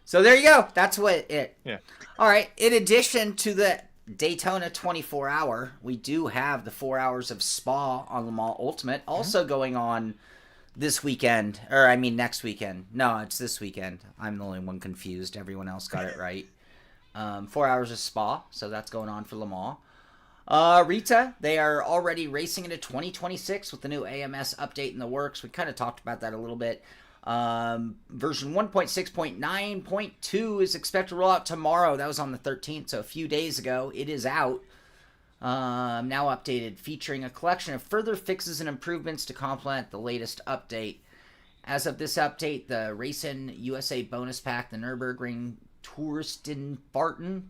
So there you go. That's what it. Yeah. All right. In addition to the Daytona 24-hour, we do have the 4 hours of Spa on Le Mans Ultimate also going on this weekend, or I mean next weekend. No, it's this weekend. I'm the only one confused. Everyone else got it right. 4 hours of Spa, so that's going on for Le Mans. Rita, they are already racing into 2026 with the new AMS update in the works. We kind of talked about that a little bit. Version 1.6.9.2 is expected to roll out tomorrow. That was on the 13th, so a few days ago. It is out. Now updated, featuring a collection of further fixes and improvements to complement the latest update. As of this update, the Racing USA bonus pack, the Nürburgring Touristenfahrten,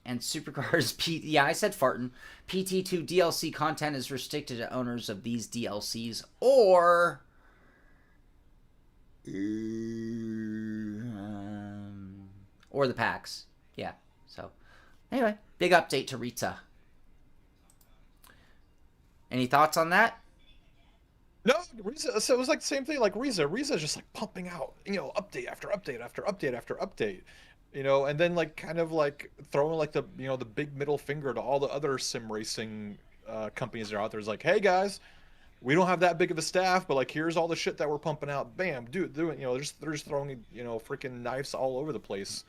and Supercars I said Farten. PT2 DLC content is restricted to owners of these DLCs or the packs. Yeah. So anyway, big update to Rita. Any thoughts on that? No, Riza, so it was like the same thing. Like Riza's just like pumping out, update after update after update after update, and then like kind of like throwing like the the big middle finger to all the other sim racing companies that are out there. It's like, hey guys, we don't have that big of a staff, but like here's all the shit that we're pumping out. Bam, dude, they're just throwing freaking knives all over the place.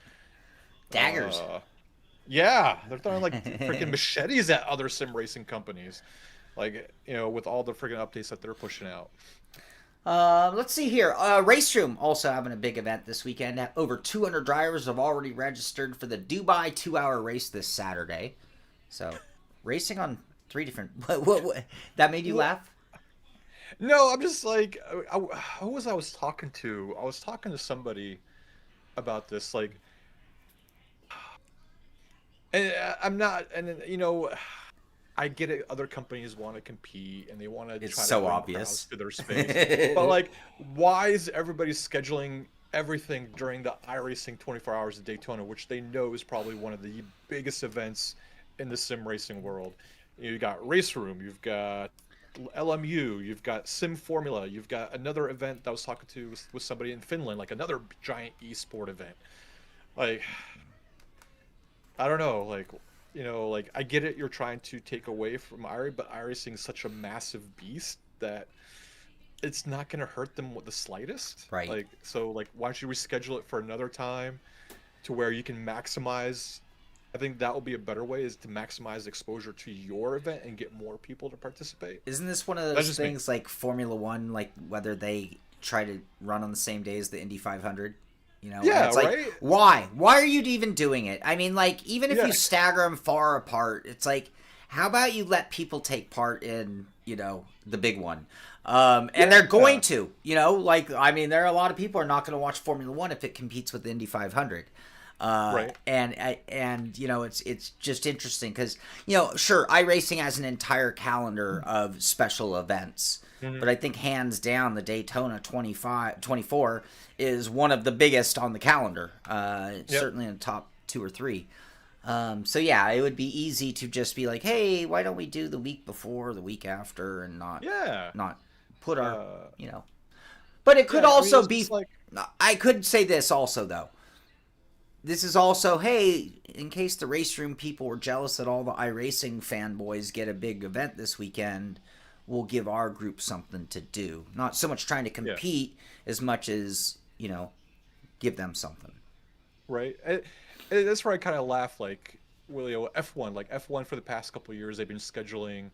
Daggers. Yeah, they're throwing like freaking machetes at other sim racing companies. Like, with all the friggin' updates that they're pushing out. Let's see here. Raceroom also having a big event this weekend. Over 200 drivers have already registered for the Dubai 2-hour race this Saturday. So, racing on 3 different... What that made you laugh? No, I'm just like... Who was I was talking to? I was talking to somebody about this. Like... And I'm not... And, I get it. Other companies want to compete and they want to try to bring crowds to their space. But like, why is everybody scheduling everything during the iRacing 24 Hours of Daytona, which they know is probably one of the biggest events in the sim racing world? You got Raceroom, you've got LMU, you've got Sim Formula, you've got another event that I was talking to with somebody in Finland, like another giant esport event. Like, I don't know, like. Like I get it, you're trying to take away from iRacing, but iRacing is such a massive beast that it's not going to hurt them with the slightest. Right. Like, so like, why don't you reschedule it for another time to where you can maximize? I think that will be a better way, is to maximize exposure to your event and get more people to participate. Isn't this one of those things like Formula One, like whether they try to run on the same day as the Indy 500? You know, Yeah, it's like, right? why? Why are you even doing it? I mean, like, even if Yeah. you stagger them far apart, it's like, how about you let people take part in, you know, the big one? And they're going to, you know, like, I mean, there are a lot of people are not going to watch Formula One if it competes with the Indy 500. Right. And you know, it's just interesting because, you know, sure, iRacing has an entire calendar of special events, but I think hands down the Daytona 24 is one of the biggest on the calendar, certainly in the top 2 or 3. So yeah, it would be easy to just be like, hey, why don't we do the week before, the week after, and not put our, you know. But it could also be like, I could say this also though. This is also, hey, in case the Raceroom people were jealous that all the iRacing fanboys get a big event this weekend, we'll give our group something to do. Not so much trying to compete as much as, you know, give them something. Right. That's where I kind of laugh, like, well, you know, F1. Like, F1 for the past couple of years, they've been scheduling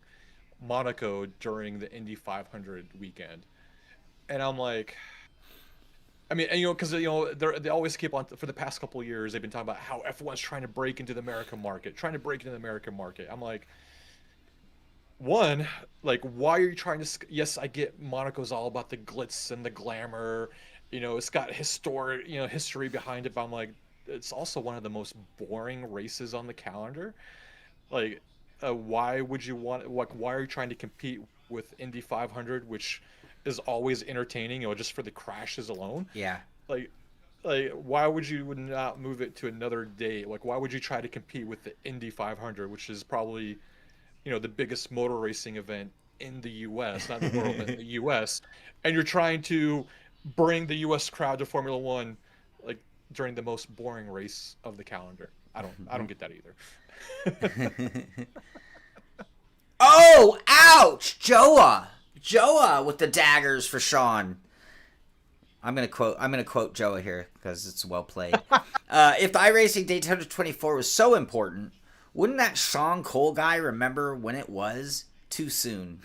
Monaco during the Indy 500 weekend. And I'm like... I mean, and, you know, because, you know, they always keep on, for the past couple of years, they've been talking about how F1's trying to break into the American market, I'm like, one, like, why are you trying to, yes, I get Monaco's all about the glitz and the glamour, you know, it's got history behind it, but I'm like, it's also one of the most boring races on the calendar. Like, why would you want, like, why are you trying to compete with Indy 500, which is always entertaining, you know, just for the crashes alone? Yeah. Like why would you not move it to another day? Like, why would you try to compete with the Indy 500, which is probably, you know, the biggest motor racing event in the U.S., not the world, but in the U.S., and you're trying to bring the U.S. crowd to Formula One, like, during the most boring race of the calendar? I don't get that either. Oh, ouch! Joa with the daggers for Shaun. I'm gonna quote Joa here because it's well played. If the iRacing Daytona 24 was so important, wouldn't that Sean Cole guy remember when it was? Too soon.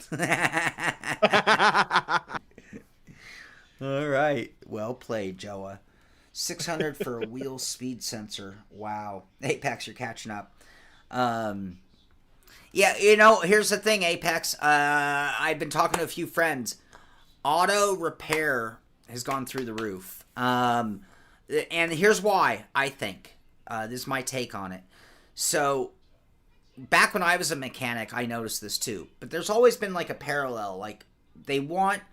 All right, well played, Joa. 600 for a wheel speed sensor. Wow, Apex, you're catching up. Yeah, you know, here's the thing, Apex. I've been talking to a few friends. Auto repair has gone through the roof. And here's why, I think. This is my take on it. So, back when I was a mechanic, I noticed this too. But there's always been like a parallel. Like, they want...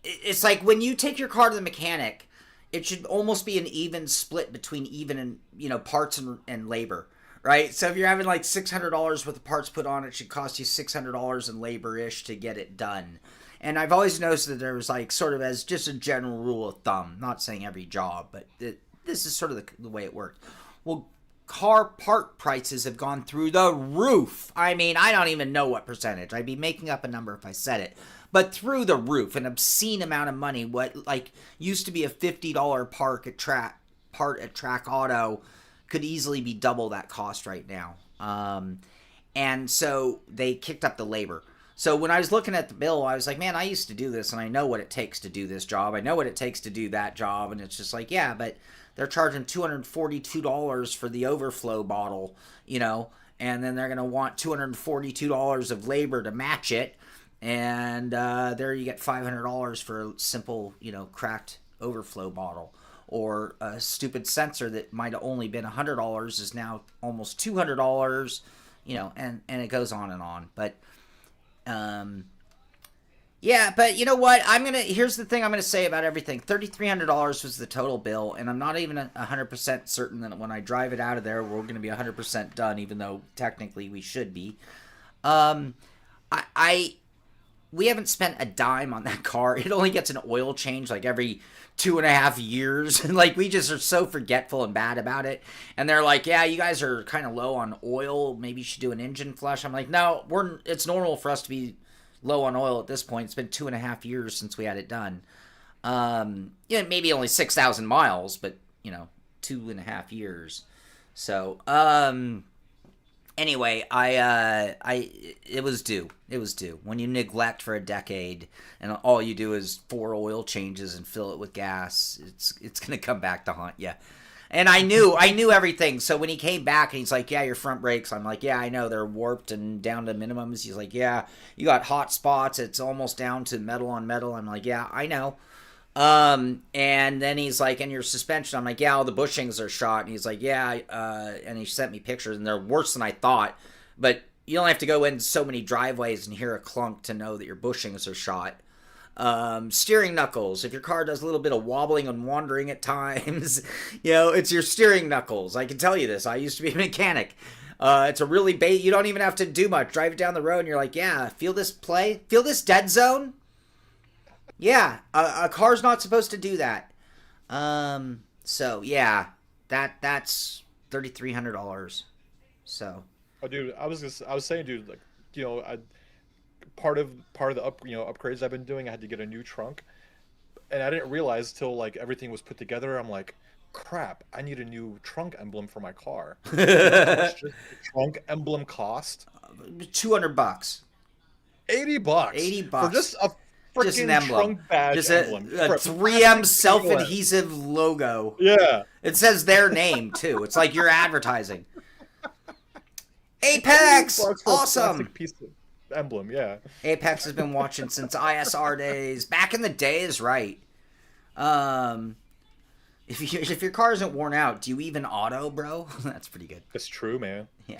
It's like when you take your car to the mechanic, it should almost be an even split between even and, you know, parts and labor. Right? So if you're having like $600 worth of parts put on, it should cost you $600 in labor-ish to get it done. And I've always noticed that there was like sort of as just a general rule of thumb, not saying every job, but this is sort of the way it worked. Well, car part prices have gone through the roof. I mean, I don't even know what percentage. I'd be making up a number if I said it. But through the roof, an obscene amount of money. What like used to be a $50 part at Track Auto could easily be double that cost right now. And so they kicked up the labor. So when I was looking at the bill, I was like, man, I used to do this and I know what it takes to do this job. I know what it takes to do that job. And it's just like, yeah, but they're charging $242 for the overflow bottle, you know, and then they're going to want $242 of labor to match it. And there you get $500 for a simple, you know, cracked overflow bottle. Or a stupid sensor that might have only been $100 is now almost $200, you know, and it goes on and on. But, yeah, but you know what? Here's the thing I'm going to say about everything. $3,300 was the total bill, and I'm not even 100% certain that when I drive it out of there, we're going to be 100% done, even though technically we should be. We haven't spent a dime on that car. It only gets an oil change like every 2.5 years. And like, we just are so forgetful and bad about it. And they're like, yeah, you guys are kind of low on oil. Maybe you should do an engine flush. I'm like, no, it's normal for us to be low on oil at this point. It's been 2.5 years since we had it done. Maybe only 6,000 miles, but 2.5 years. So, anyway, it was due. It was due. When you neglect for a decade and all you do is 4 oil changes and fill it with gas, it's gonna come back to haunt you. And I knew everything. So when he came back and he's like, yeah, your front brakes. I'm like, yeah, I know. They're warped and down to minimums. He's like, yeah, you got hot spots. It's almost down to metal on metal. I'm like, yeah, I know. And then he's like, and your suspension. I'm like, yeah, all the bushings are shot. And he's like, yeah. And he sent me pictures and they're worse than I thought. But you don't have to go in so many driveways and hear a clunk to know that your bushings are shot. Steering knuckles. If your car does a little bit of wobbling and wandering at times, it's your steering knuckles. I can tell you this. I used to be a mechanic. It's a really you don't even have to do much. Drive it down the road and you're like, yeah, feel this play? Feel this dead zone? Yeah, a car's not supposed to do that. So yeah, that's $3,300. So. Oh, dude, I was saying, dude, like, part of the upgrades I've been doing, I had to get a new trunk, and I didn't realize till like everything was put together. I'm like, crap, I need a new trunk emblem for my car. How much does the trunk emblem cost? $200. $80. $80 for just a freaking an emblem. trunk badge Just emblem. a 3M self-adhesive logo. Yeah. It says their name too. It's like you're advertising. Apex, $80 for a awesome. plastic piece of emblem, yeah. Apex has been watching since ISR days. Back in the days, right? If your car isn't worn out, do you even auto, bro? That's pretty good. It's true, man. Yeah.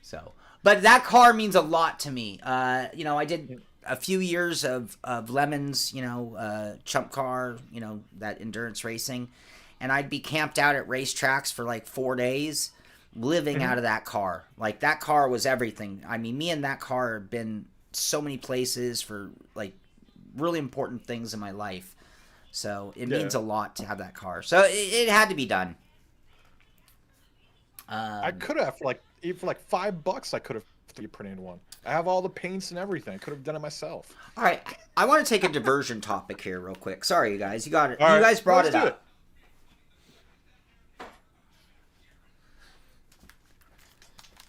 So, but that car means a lot to me. I did a few years of Lemons, chump car, that endurance racing, and I'd be camped out at racetracks for like 4 days. Living out of that car. Like, that car was everything. I mean, me and that car have been so many places for, like, really important things in my life. So, it means a lot to have that car. So, it had to be done. I could have, for like $5, I could have 3D printed one. I have all the paints and everything. I could have done it myself. All right. I want to take a diversion topic here real quick. Sorry, you guys. You got it. All you right, guys brought let's it do up.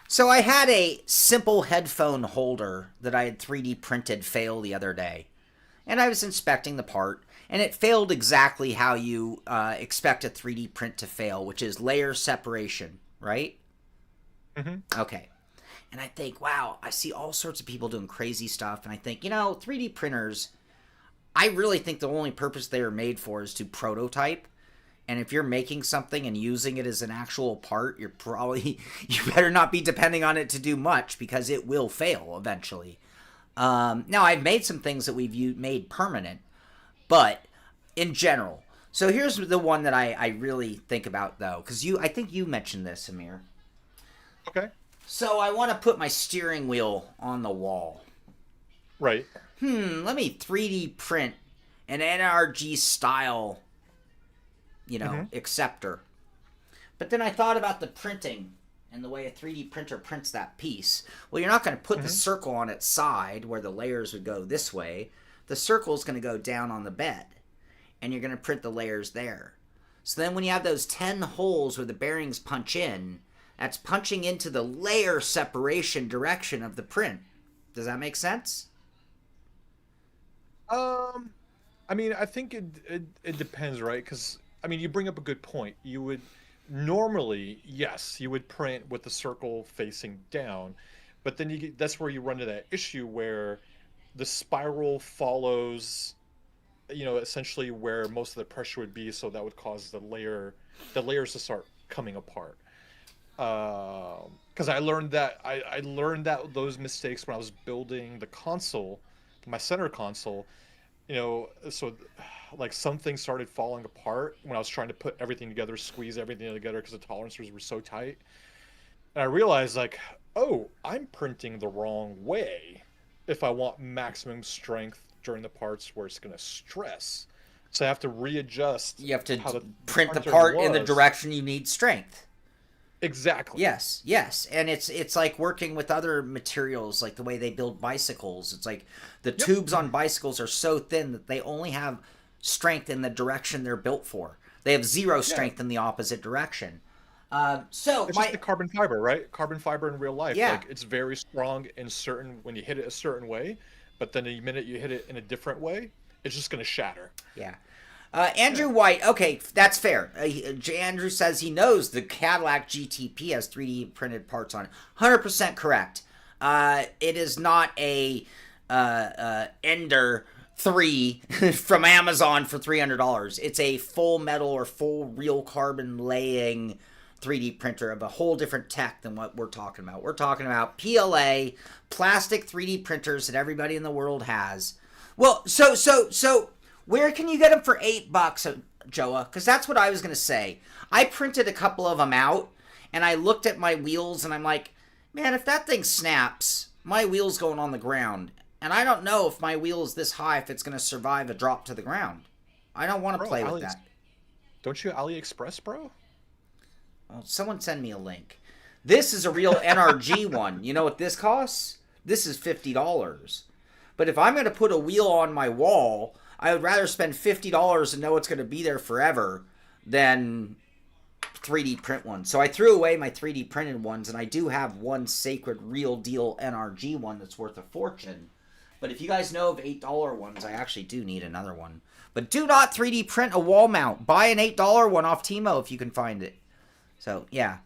So I had a simple headphone holder that I had 3D printed fail the other day. And I was inspecting the part, and it failed exactly how you expect a 3D print to fail, which is layer separation, right? Mm-hmm. Okay. And I think, wow, I see all sorts of people doing crazy stuff, and I think, 3D printers, I really think the only purpose they are made for is to prototype. And if you're making something and using it as an actual part, you better not be depending on it to do much, because it will fail eventually. Now, I've made some things that we've made permanent, but in general. So here's the one that I really think about, though, because I think you mentioned this, Ameer. Okay. So I want to put my steering wheel on the wall. Right. Let me 3D print an NRG style acceptor. But then I thought about the printing and the way a 3D printer prints that piece. Well, you're not going to put the circle on its side where the layers would go this way. The circle is going to go down on the bed, and you're going to print the layers there. So then when you have those 10 holes where the bearings punch in, that's punching into the layer separation direction of the print. Does that make sense? I mean, I think it depends, right? Because you bring up a good point. You would normally, yes, you would print with the circle facing down, but then that's where you run into that issue where the spiral follows, essentially where most of the pressure would be, so that would cause the layers to start coming apart. Because I learned that those mistakes when I was building the console, my center console. So like some things started falling apart when I was trying to put everything together, squeeze everything together because the tolerances were so tight. And I realized, like, oh, I'm printing the wrong way if I want maximum strength during the parts where it's going to stress. So I have to readjust. You have to print the part in the direction you need strength. Exactly. Yes, and it's like working with other materials, like the way they build bicycles. It's like the tubes on bicycles are so thin that they only have strength in the direction they're built for. They have zero strength in the opposite direction. So it's just the carbon fiber, right? Carbon fiber in real life. Yeah. Like it's very strong in certain when you hit it a certain way, but then the minute you hit it in a different way, it's just gonna shatter. Yeah. Andrew White, okay, that's fair. Andrew says he knows the Cadillac GTP has 3D printed parts on it. 100% correct. It is not a Ender 3 from Amazon for $300. It's a full metal or full real carbon laying 3D printer of a whole different tech than what we're talking about. We're talking about PLA, plastic 3D printers that everybody in the world has. Well, so where can you get them for $8, Joa? Because that's what I was going to say. I printed a couple of them out, and I looked at my wheels, and I'm like, man, if that thing snaps, my wheel's going on the ground. And I don't know if my wheel is this high, if it's going to survive a drop to the ground. I don't want to play with that. Don't you AliExpress, bro? Well, someone send me a link. This is a real NRG one. You know what this costs? This is $50. But if I'm going to put a wheel on my wall, I would rather spend $50 and know it's going to be there forever than 3D print one. So I threw away my 3D printed ones, and I do have one sacred real deal NRG one that's worth a fortune. But if you guys know of $8 ones, I actually do need another one. But do not 3D print a wall mount. Buy an $8 one off Timo if you can find it. So, yeah.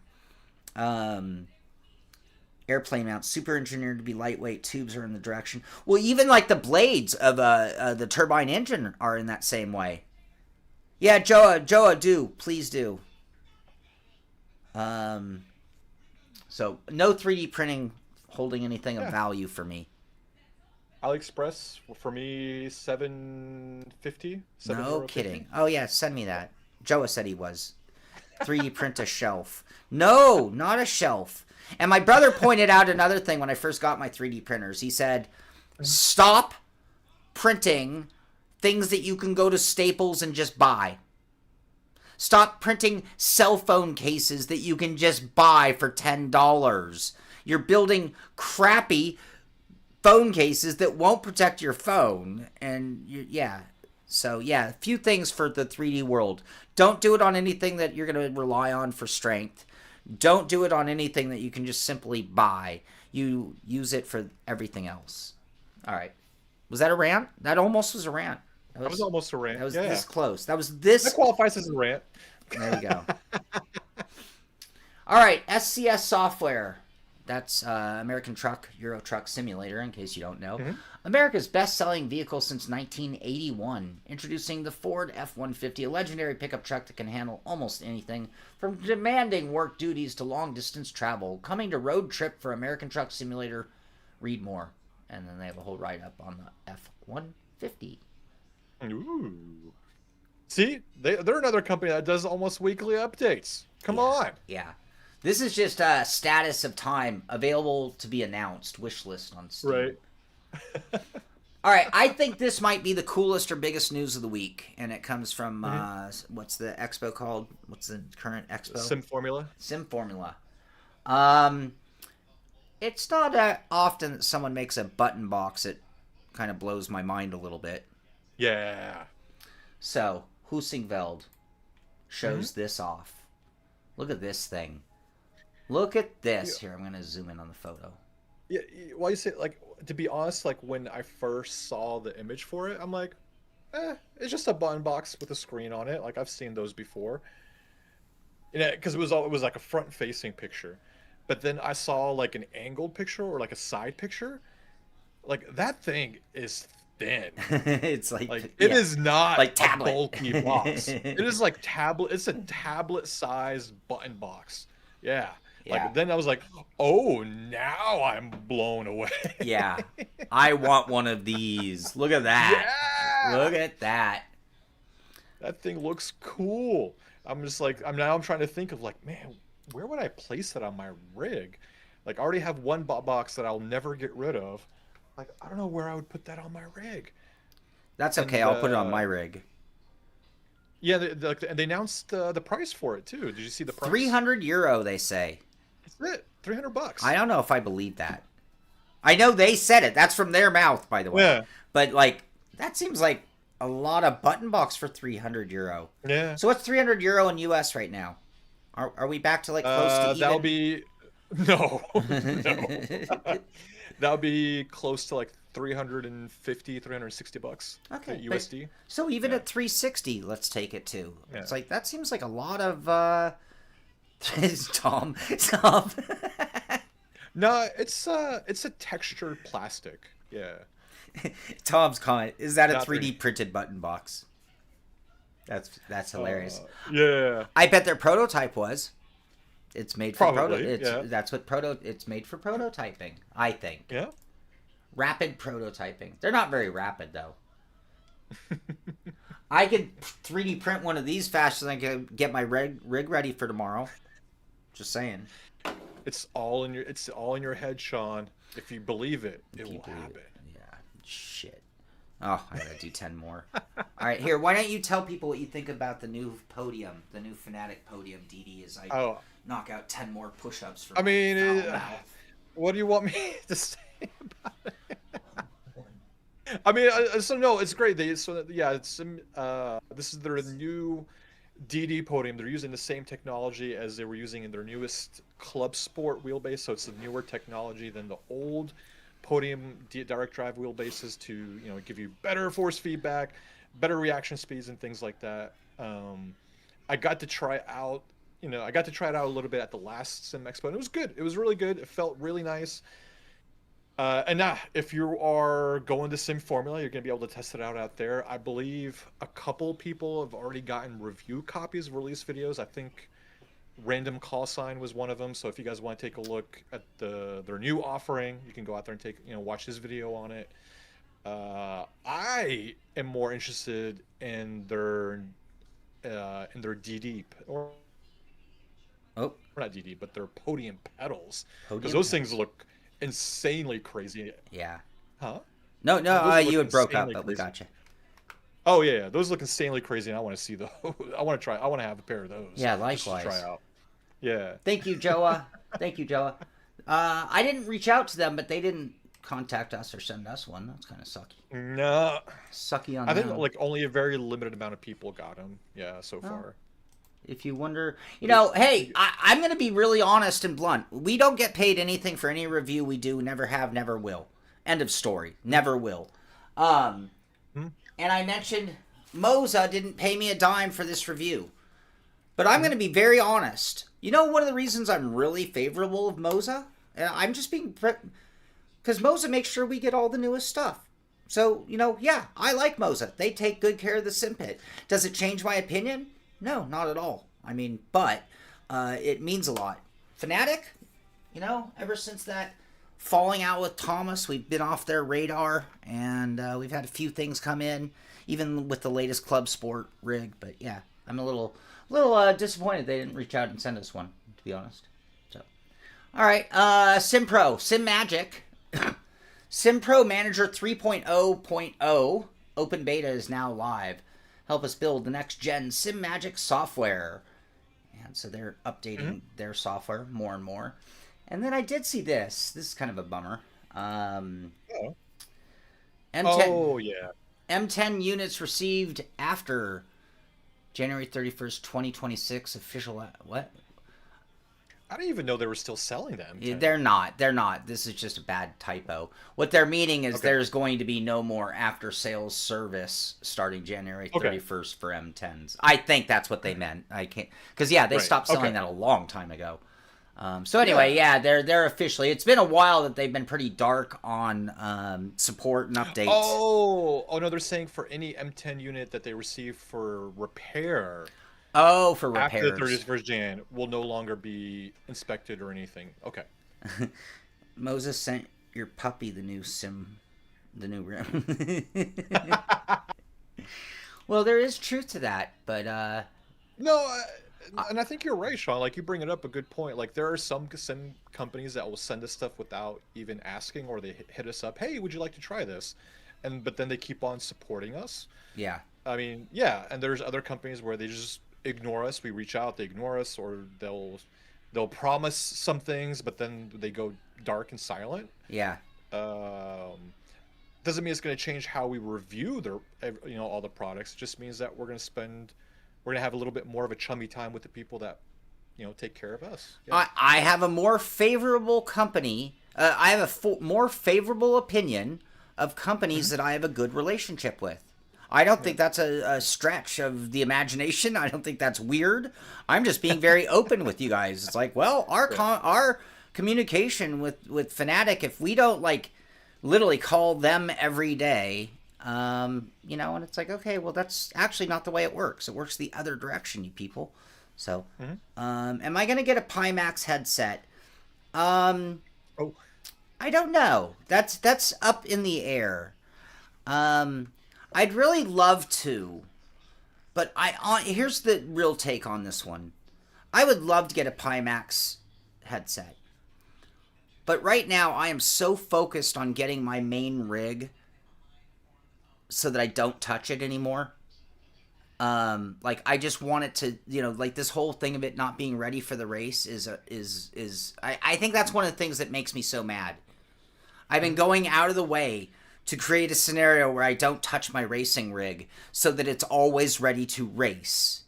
Airplane mount, super engineered to be lightweight. Tubes are in the direction. Well, even like the blades of the turbine engine are in that same way. Yeah, Joa, do. Please do. So, no 3D printing holding anything of value for me. AliExpress, for me, $7.50. No kidding. Oh, yeah, send me that. Joa said he was. 3D print a shelf. No, not a shelf. And my brother pointed out another thing when I first got my 3D printers. He said, stop printing things that you can go to Staples and just buy. Stop printing cell phone cases that you can just buy for $10. You're building crappy phone cases that won't protect your phone. And, So, a few things for the 3D world. Don't do it on anything that you're going to rely on for strength. Don't do it on anything that you can just simply buy. You use it for everything else. All right. Was that a rant? That almost was a rant. That was almost a rant. That was this close. That was this. That qualifies as a rant. There you go. All right. SCS software. That's American Truck, Euro Truck Simulator, in case you don't know. Mm-hmm. America's best-selling vehicle since 1981. Introducing the Ford F-150, a legendary pickup truck that can handle almost anything, from demanding work duties to long-distance travel. Coming to Road Trip for American Truck Simulator. Read more. And then they have a whole write-up on the F-150. Ooh. See? They're another company that does almost weekly updates. Come on. Yeah. This is just a status of time, available to be announced, wish list on Steam. Right. All right, I think this might be the coolest or biggest news of the week, and it comes from, what's the expo called? What's the current expo? Sim Formula. Sim Formula. It's not often that someone makes a button box that kind of blows my mind a little bit. Yeah. So, Husingveld shows this off. Look at this thing. Look at this. Here, I'm going to zoom in on the photo. Yeah, why you say, like, to be honest, like, when I first saw the image for it, I'm like, it's just a button box with a screen on it. Like, I've seen those before. Because it was like a front-facing picture. But then I saw, like, an angled picture or, like, a side picture. Like, that thing is thin. It's like it is not like a bulky box. It is like tablet. It's a tablet-sized button box. Yeah. Like then I was like, oh, now I'm blown away. Yeah. I want one of these. Look at that. Yeah. Look at that. That thing looks cool. I'm just like, I'm trying to think of like, man, where would I place that on my rig? Like I already have one box that I'll never get rid of. Like, I don't know where I would put that on my rig. That's okay. I'll put it on my rig. Yeah, they announced the price for it too. Did you see the price? €300, they say. That's it. $300. I don't know if I believe that. I know they said it. That's from their mouth, by the way. Yeah. But like, that seems like a lot of button box for €300. Yeah. So what's €300 in US right now? Are we back to like close to even? That'll be no. That'll be close to like $350, $360. Okay, USD. So even at 360, let's take it to. Yeah. It's like that seems like a lot of Tom. No, it's a textured plastic. Yeah. Tom's comment, is that a Not 3D printed button box? That's hilarious. Yeah. I bet their prototype was. It's made for Probably, yeah. That's what it's made for prototyping, I think. Yeah. Rapid prototyping. They're not very rapid though. I could 3D print one of these faster than I could get my rig ready for tomorrow. Just saying. It's all in your head, Sean. If you believe it, it will happen. Yeah. Shit. Oh, I gotta do 10 more. All right, here. Why don't you tell people what you think about the new podium, the new Fanatic podium, DD, as I knock out 10 more push-ups for. I mean, foul mouth. what do you want me to say about it? I mean, so no, it's great. This is their new DD podium. They're using the same technology as they were using in their newest Club Sport wheelbase, so it's a newer technology than the old podium direct drive wheelbases to give you better force feedback, better reaction speeds, and things like that. I got to try out it out a little bit at the last Sim Expo, and it was good. It was really good. It felt really nice. And if you are going to Sim Formula, you're going to be able to test it out there. I believe a couple people have already gotten review copies of release videos. I think Random Call Sign was one of them. So if you guys want to take a look at their new offering, you can go out there and watch his video on it. I am more interested in their DD or not DD, but their podium pedals, because those things look insanely crazy. Yeah. Huh? No, you had broke up, but we got you. Oh yeah, those look insanely crazy, and I want to see those. I want to have a pair of those. Yeah, likewise. Just to try out. Yeah. Thank you, Joa. Thank you, Joa. I didn't reach out to them, but they didn't contact us or send us one. That's kind of sucky. No. Sucky on I them. think like only a very limited amount of people got them. Yeah, so far. If you wonder, hey, I'm going to be really honest and blunt. We don't get paid anything for any review we do. Never have, never will. End of story. Never will. And I mentioned Moza didn't pay me a dime for this review. But I'm going to be very honest. One of the reasons I'm really favorable of Moza? I'm just being... Because Moza makes sure we get all the newest stuff. So, yeah, I like Moza. They take good care of the Simpit. Does it change my opinion? No, not at all. I mean, but it means a lot. Fanatic, ever since that falling out with Thomas, we've been off their radar, and we've had a few things come in, even with the latest Club Sport rig. But yeah, I'm a little disappointed they didn't reach out and send us one, to be honest. So, all right, SimPro, SimMagic, SimPro Manager 3.0.0 open beta is now live. Help us build the next gen SimMagic software. And so they're updating their software more and more. And then I did see this. This is kind of a bummer. M10, M10 units received after January 31st, 2026 official... What? I didn't even know they were still selling them. They're not. They're not. This is just a bad typo. What they're meaning is there's going to be no more after-sales service starting January 31st for M10s. I think that's what they meant. I can't... Because, yeah, they stopped selling that a long time ago. So anyway, they're officially... It's been a while that they've been pretty dark on support and updates. Oh, no, they're saying for any M10 unit that they receive for repair... Oh, for repairs. After the 31st Jan, will no longer be inspected or anything. Okay. Moses sent your puppy the new room. Well, there is truth to that, but no, and I think you're right, Sean. Like, you bring it up a good point. Like, there are some companies that will send us stuff without even asking, or they hit us up, "Hey, would you like to try this?" But then they keep on supporting us. Yeah. I mean, yeah, and there's other companies where they just ignore us. We reach out, they ignore us, or they'll promise some things, but then they go dark and silent. Yeah. Um, doesn't mean it's going to change how we review all the products. It just means that we're going to have a little bit more of a chummy time with the people that take care of us. Yeah. I have a more favorable company. I have a more favorable opinion of companies that I have a good relationship with. I don't think that's a stretch of the imagination. I don't think that's weird. I'm just being very open with you guys. It's like, well, our communication with Fanatic, if we don't like literally call them every day, and it's like, okay, well, that's actually not the way it works. It works the other direction, you people. So, am I going to get a Pimax headset? I don't know. That's up in the air. I'd really love to, but here's the real take on this one. I would love to get a Pimax headset, but right now I am so focused on getting my main rig so that I don't touch it anymore. Like I just want it to, like this whole thing of it not being ready for the race I think that's one of the things that makes me so mad. I've been going out of the way to create a scenario where I don't touch my racing rig so that it's always ready to race.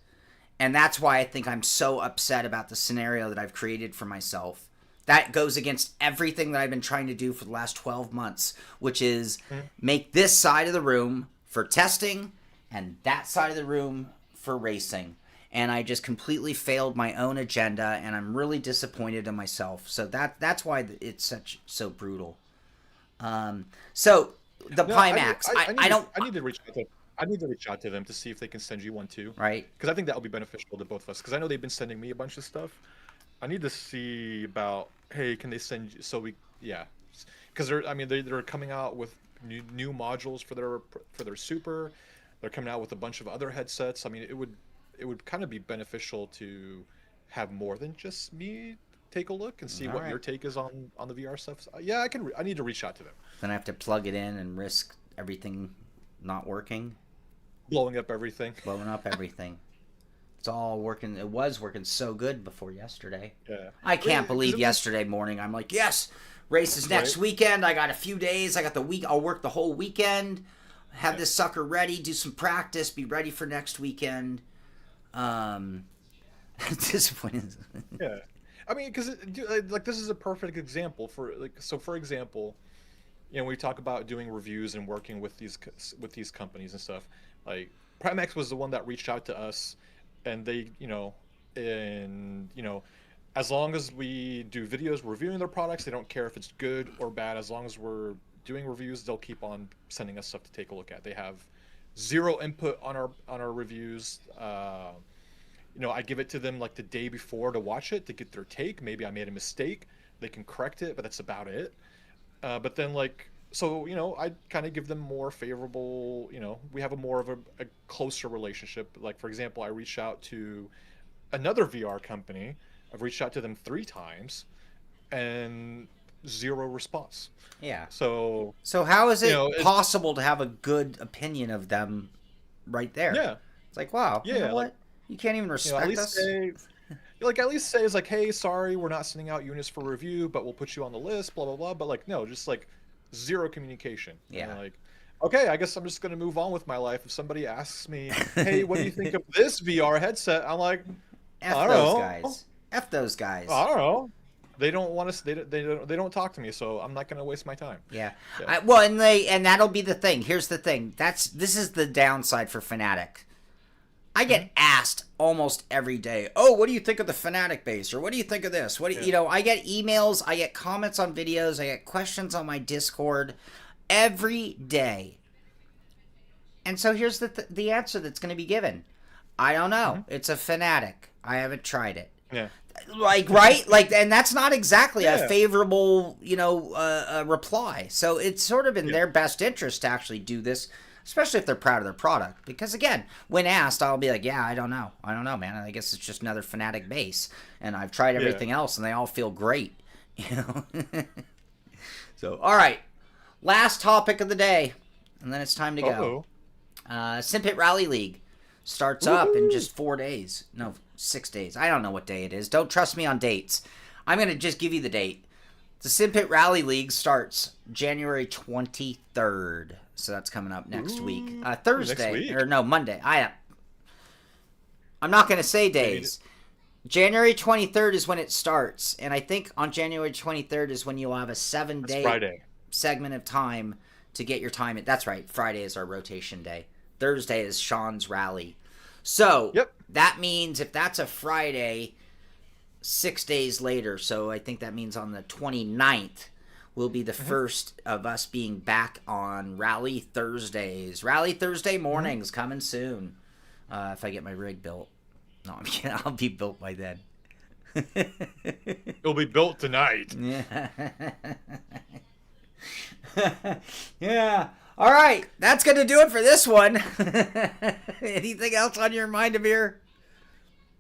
And that's why I think I'm so upset about the scenario that I've created for myself. That goes against everything that I've been trying to do for the last 12 months, which is make this side of the room for testing and that side of the room for racing. And I just completely failed my own agenda, and I'm really disappointed in myself. So that's why it's so brutal. So the Pimax, I need to reach out to them. I need to reach out to them to see if they can send you one too. Right. Because I think that will be beneficial to both of us. Because I know they've been sending me a bunch of stuff. I need to see about, hey, can they send you? So because they're coming out with new modules for their Super. They're coming out with a bunch of other headsets. I mean, it would kind of be beneficial to have more than just me take a look and see what your take is on the VR stuff. So, yeah, I need to reach out to them. Then I have to plug it in and risk everything not working. Blowing up everything. It's all working. It was working so good before yesterday. Yeah. I can't believe yesterday morning. I'm like, yes, race is next weekend. I got a few days. I got the week. I'll work the whole weekend. Have this sucker ready. Do some practice. Be ready for next weekend. Disappointed. Yeah. I mean, because this is a perfect example for for example, we talk about doing reviews and working with these companies and stuff. Like Primex was the one that reached out to us, and they, as long as we do videos reviewing their products, they don't care if it's good or bad. As long as we're doing reviews, they'll keep on sending us stuff to take a look at. They have zero input on our reviews. I give it to them like the day before to watch it to get their take. Maybe I made a mistake. They can correct it, but that's about it. But then I kind of give them more favorable, we have more of a closer relationship. Like, for example, I reached out to another VR company. I've reached out to them 3 times and zero response. Yeah. So how is it possible to have a good opinion of them right there? Yeah. It's like, wow, yeah, you know what? You can't even respect us? At least say it's like, hey, sorry, we're not sending out units for review, but we'll put you on the list, blah, blah, blah. But no, just zero communication. Yeah. And okay, I guess I'm just going to move on with my life. If somebody asks me, hey, what do you think of this VR headset? I'm like, F I don't those know. guys. F those guys. I don't know. They don't want us. They don't talk to me, so I'm not going to waste my time. Yeah. And that'll be the thing. Here's the thing. This is the downside for Fanatic. I get asked almost every day, oh, what do you think of the Fanatic base? Or what do you think of this? I get emails, I get comments on videos, I get questions on my Discord every day. And so here's the answer that's going to be given. I don't know. It's a Fanatic. I haven't tried it. Yeah. Right? And that's not exactly a favorable, reply. So it's sort of in their best interest to actually do this, especially if they're proud of their product. Because, again, when asked, I'll be like, yeah, I don't know. I don't know, man. I guess it's just another Fanatic base. And I've tried everything else, and they all feel great. So, all right. Last topic of the day. And then it's time to go. Simpit Rally League starts up in just 4 days. No, 6 days. I don't know what day it is. Don't trust me on dates. I'm going to just give you the date. The Simpit Rally League starts January 23rd. So that's coming up next week. Thursday. Next week. Or no, Monday. I'm not going to say days. January 23rd is when it starts. And I think on January 23rd is when you'll have a 7-day Friday segment of time to get your time. That's right. Friday is our rotation day. Thursday is Shaun's rally. So that means if that's a Friday, 6 days later, so I think that means on the 29th, will be the first of us being back on Rally Thursdays. Rally Thursday mornings coming soon. If I get my rig built. No, I'm kidding. I'll be built by then. It'll be built tonight. Yeah. Yeah. All right. That's going to do it for this one. Anything else on your mind, Ameer?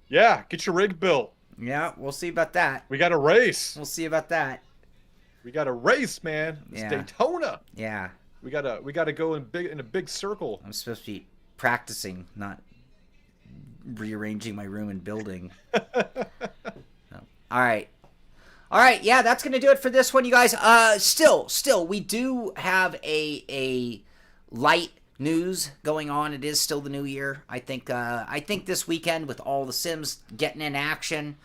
Yeah, get your rig built. Yeah, we'll see about that. We got a race. We'll see about that. We got a race, man. It's Daytona. Yeah. We gotta go in a big circle. I'm supposed to be practicing, not rearranging my room and building. No. All right. Yeah, that's gonna do it for this one, you guys. Still, we do have a light news going on. It is still the new year. I think this weekend with all the sims getting in action,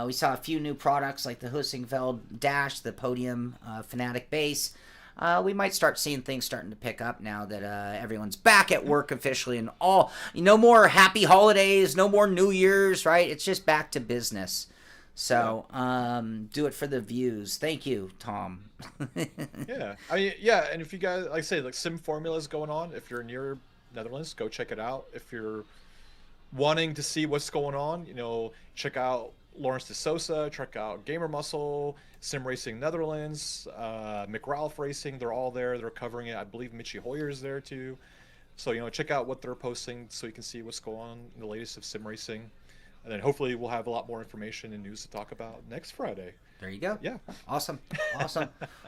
we saw a few new products like the Hussingfeld Dash, the Podium Fanatic Base. We might start seeing things starting to pick up now that everyone's back at work officially, and no more happy holidays, no more New Year's, right? It's just back to business. So, do it for the views. Thank you, Tom. Yeah. I mean, yeah, and if you guys, like I say, like Sim Formula is going on. If you're near Netherlands, go check it out. If you're wanting to see what's going on, check out Lawrence de Sosa, check out Gamer Muscle, Sim Racing Netherlands, McRalph Racing. They're all there. They're covering it. I believe Mitchie Hoyer is there too. So, check out what they're posting so you can see what's going on in the latest of Sim Racing. And then hopefully we'll have a lot more information and news to talk about next Friday. There you go. Yeah. Awesome.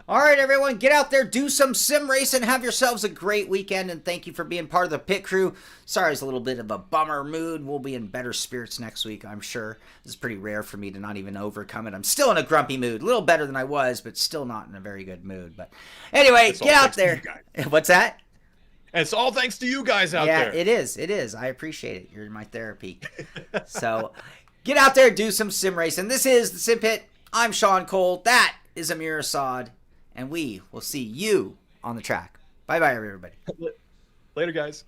All right, everyone, get out there, do some sim racing, have yourselves a great weekend, and thank you for being part of the pit crew. Sorry it's a little bit of a bummer mood. We'll be in better spirits next week, I'm sure. This is pretty rare for me to not even overcome it. I'm still in a grumpy mood. A little better than I was, but still not in a very good mood. But anyway, get out there. What's that? And it's all thanks to you guys out there. Yeah, it is. I appreciate it. You're my therapy. So get out there, do some sim racing. This is the Simpit. I'm Shaun Cole. That is Ameer Assad. And we will see you on the track. Bye-bye, everybody. Later, guys.